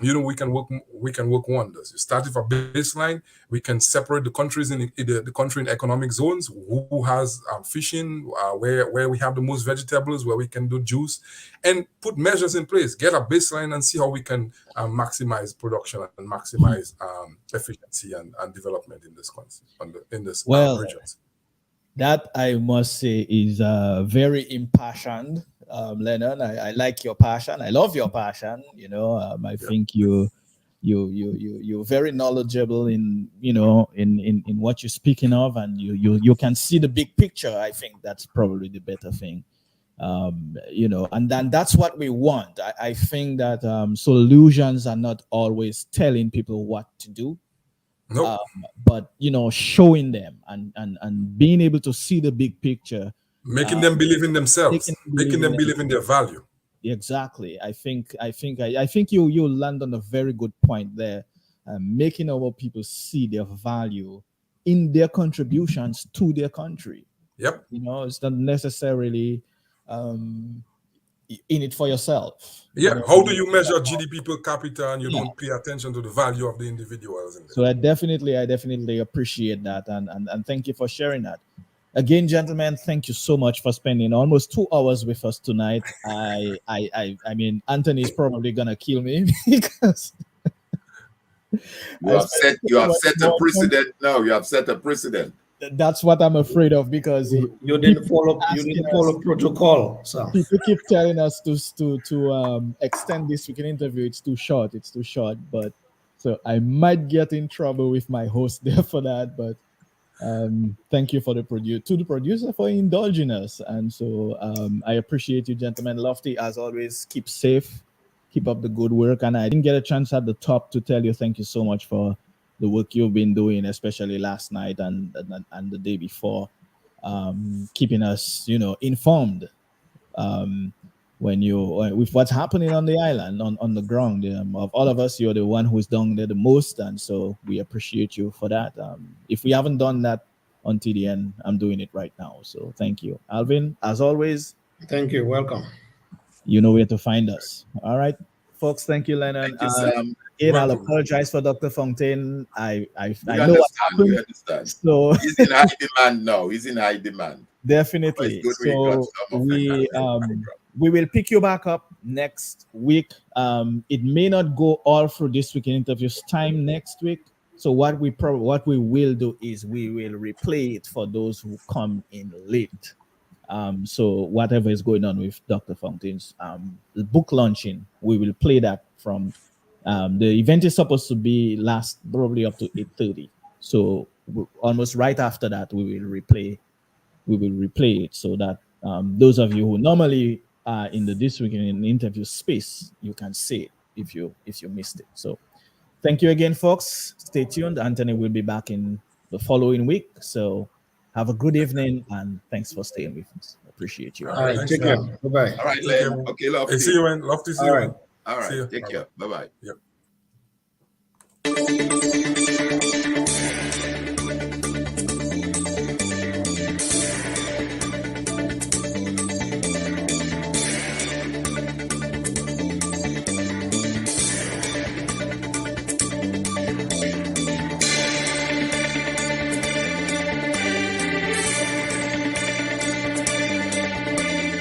we can work wonders. You start with a baseline. We can separate the countries in the country in economic zones. Who has fishing, where we have the most vegetables, where we can do juice, and put measures in place. Get a baseline and see how we can maximize production and maximize efficiency and development in this regions. That I must say is very impassioned, Lennon. I like your passion. I love your passion. I think you're very knowledgeable in in what you're speaking of, and you can see the big picture. I think that's probably the better thing. And then that's what we want. I think that solutions are not always telling people what to do. Nope. But showing them and being able to see the big picture, making them believe in themselves, making them believe in their value. Exactly. I think you land on a very good point there, making our people see their value in their contributions to their country. Yep. It's not necessarily in it for yourself. Yeah. How do you measure GDP per capita and you don't pay attention to the value of the individuals in there? So I definitely appreciate that, and thank you for sharing that. Again, gentlemen, thank you so much for spending almost 2 hours with us tonight. I mean, Anthony's probably gonna kill me because you have set a precedent. No, you have set a precedent. That's what I'm afraid of, because you didn't follow protocol. So people keep telling us to extend this weekend interview. It's too short. But so I might get in trouble with my host there for that. But thank you to the producer for indulging us. And so I appreciate you, gentlemen. Lofty, as always, keep safe, keep up the good work. And I didn't get a chance at the top to tell you thank you so much for the work you've been doing, especially last night and the day before, keeping us, informed with what's happening on the island, on the ground. Of all of us, you're the one who's done there the most, and so we appreciate you for that. If we haven't done that on TDN, I'm doing it right now. So thank you, Alvin. As always, thank you. Welcome. You know where to find us. All right, folks. Thank you, Lennon. Thank you, Sam. Again, I'll apologize for Dr. Fontaine. I know what happened. We understand. So he's in high demand now. He's in high demand. Definitely. So we will pick you back up next week. It may not go all through this weekend interviews time next week. So what we will do is we will replay it for those who come in late. So whatever is going on with Dr. Fontaine's book launching, we will play that from. The event is supposed to be last probably up to 8:30. So almost right after that, we will replay it so that those of you who normally are in the This Week in Interview space, you can see it if you missed it. So thank you again, folks. Stay tuned. Anthony will be back in the following week. So have a good evening, and thanks for staying with us. Appreciate you. All right, take care. Bye-bye. All right, Len. Okay, love. See you, man. Love to see you. All right, take care. Bye-bye. Yep.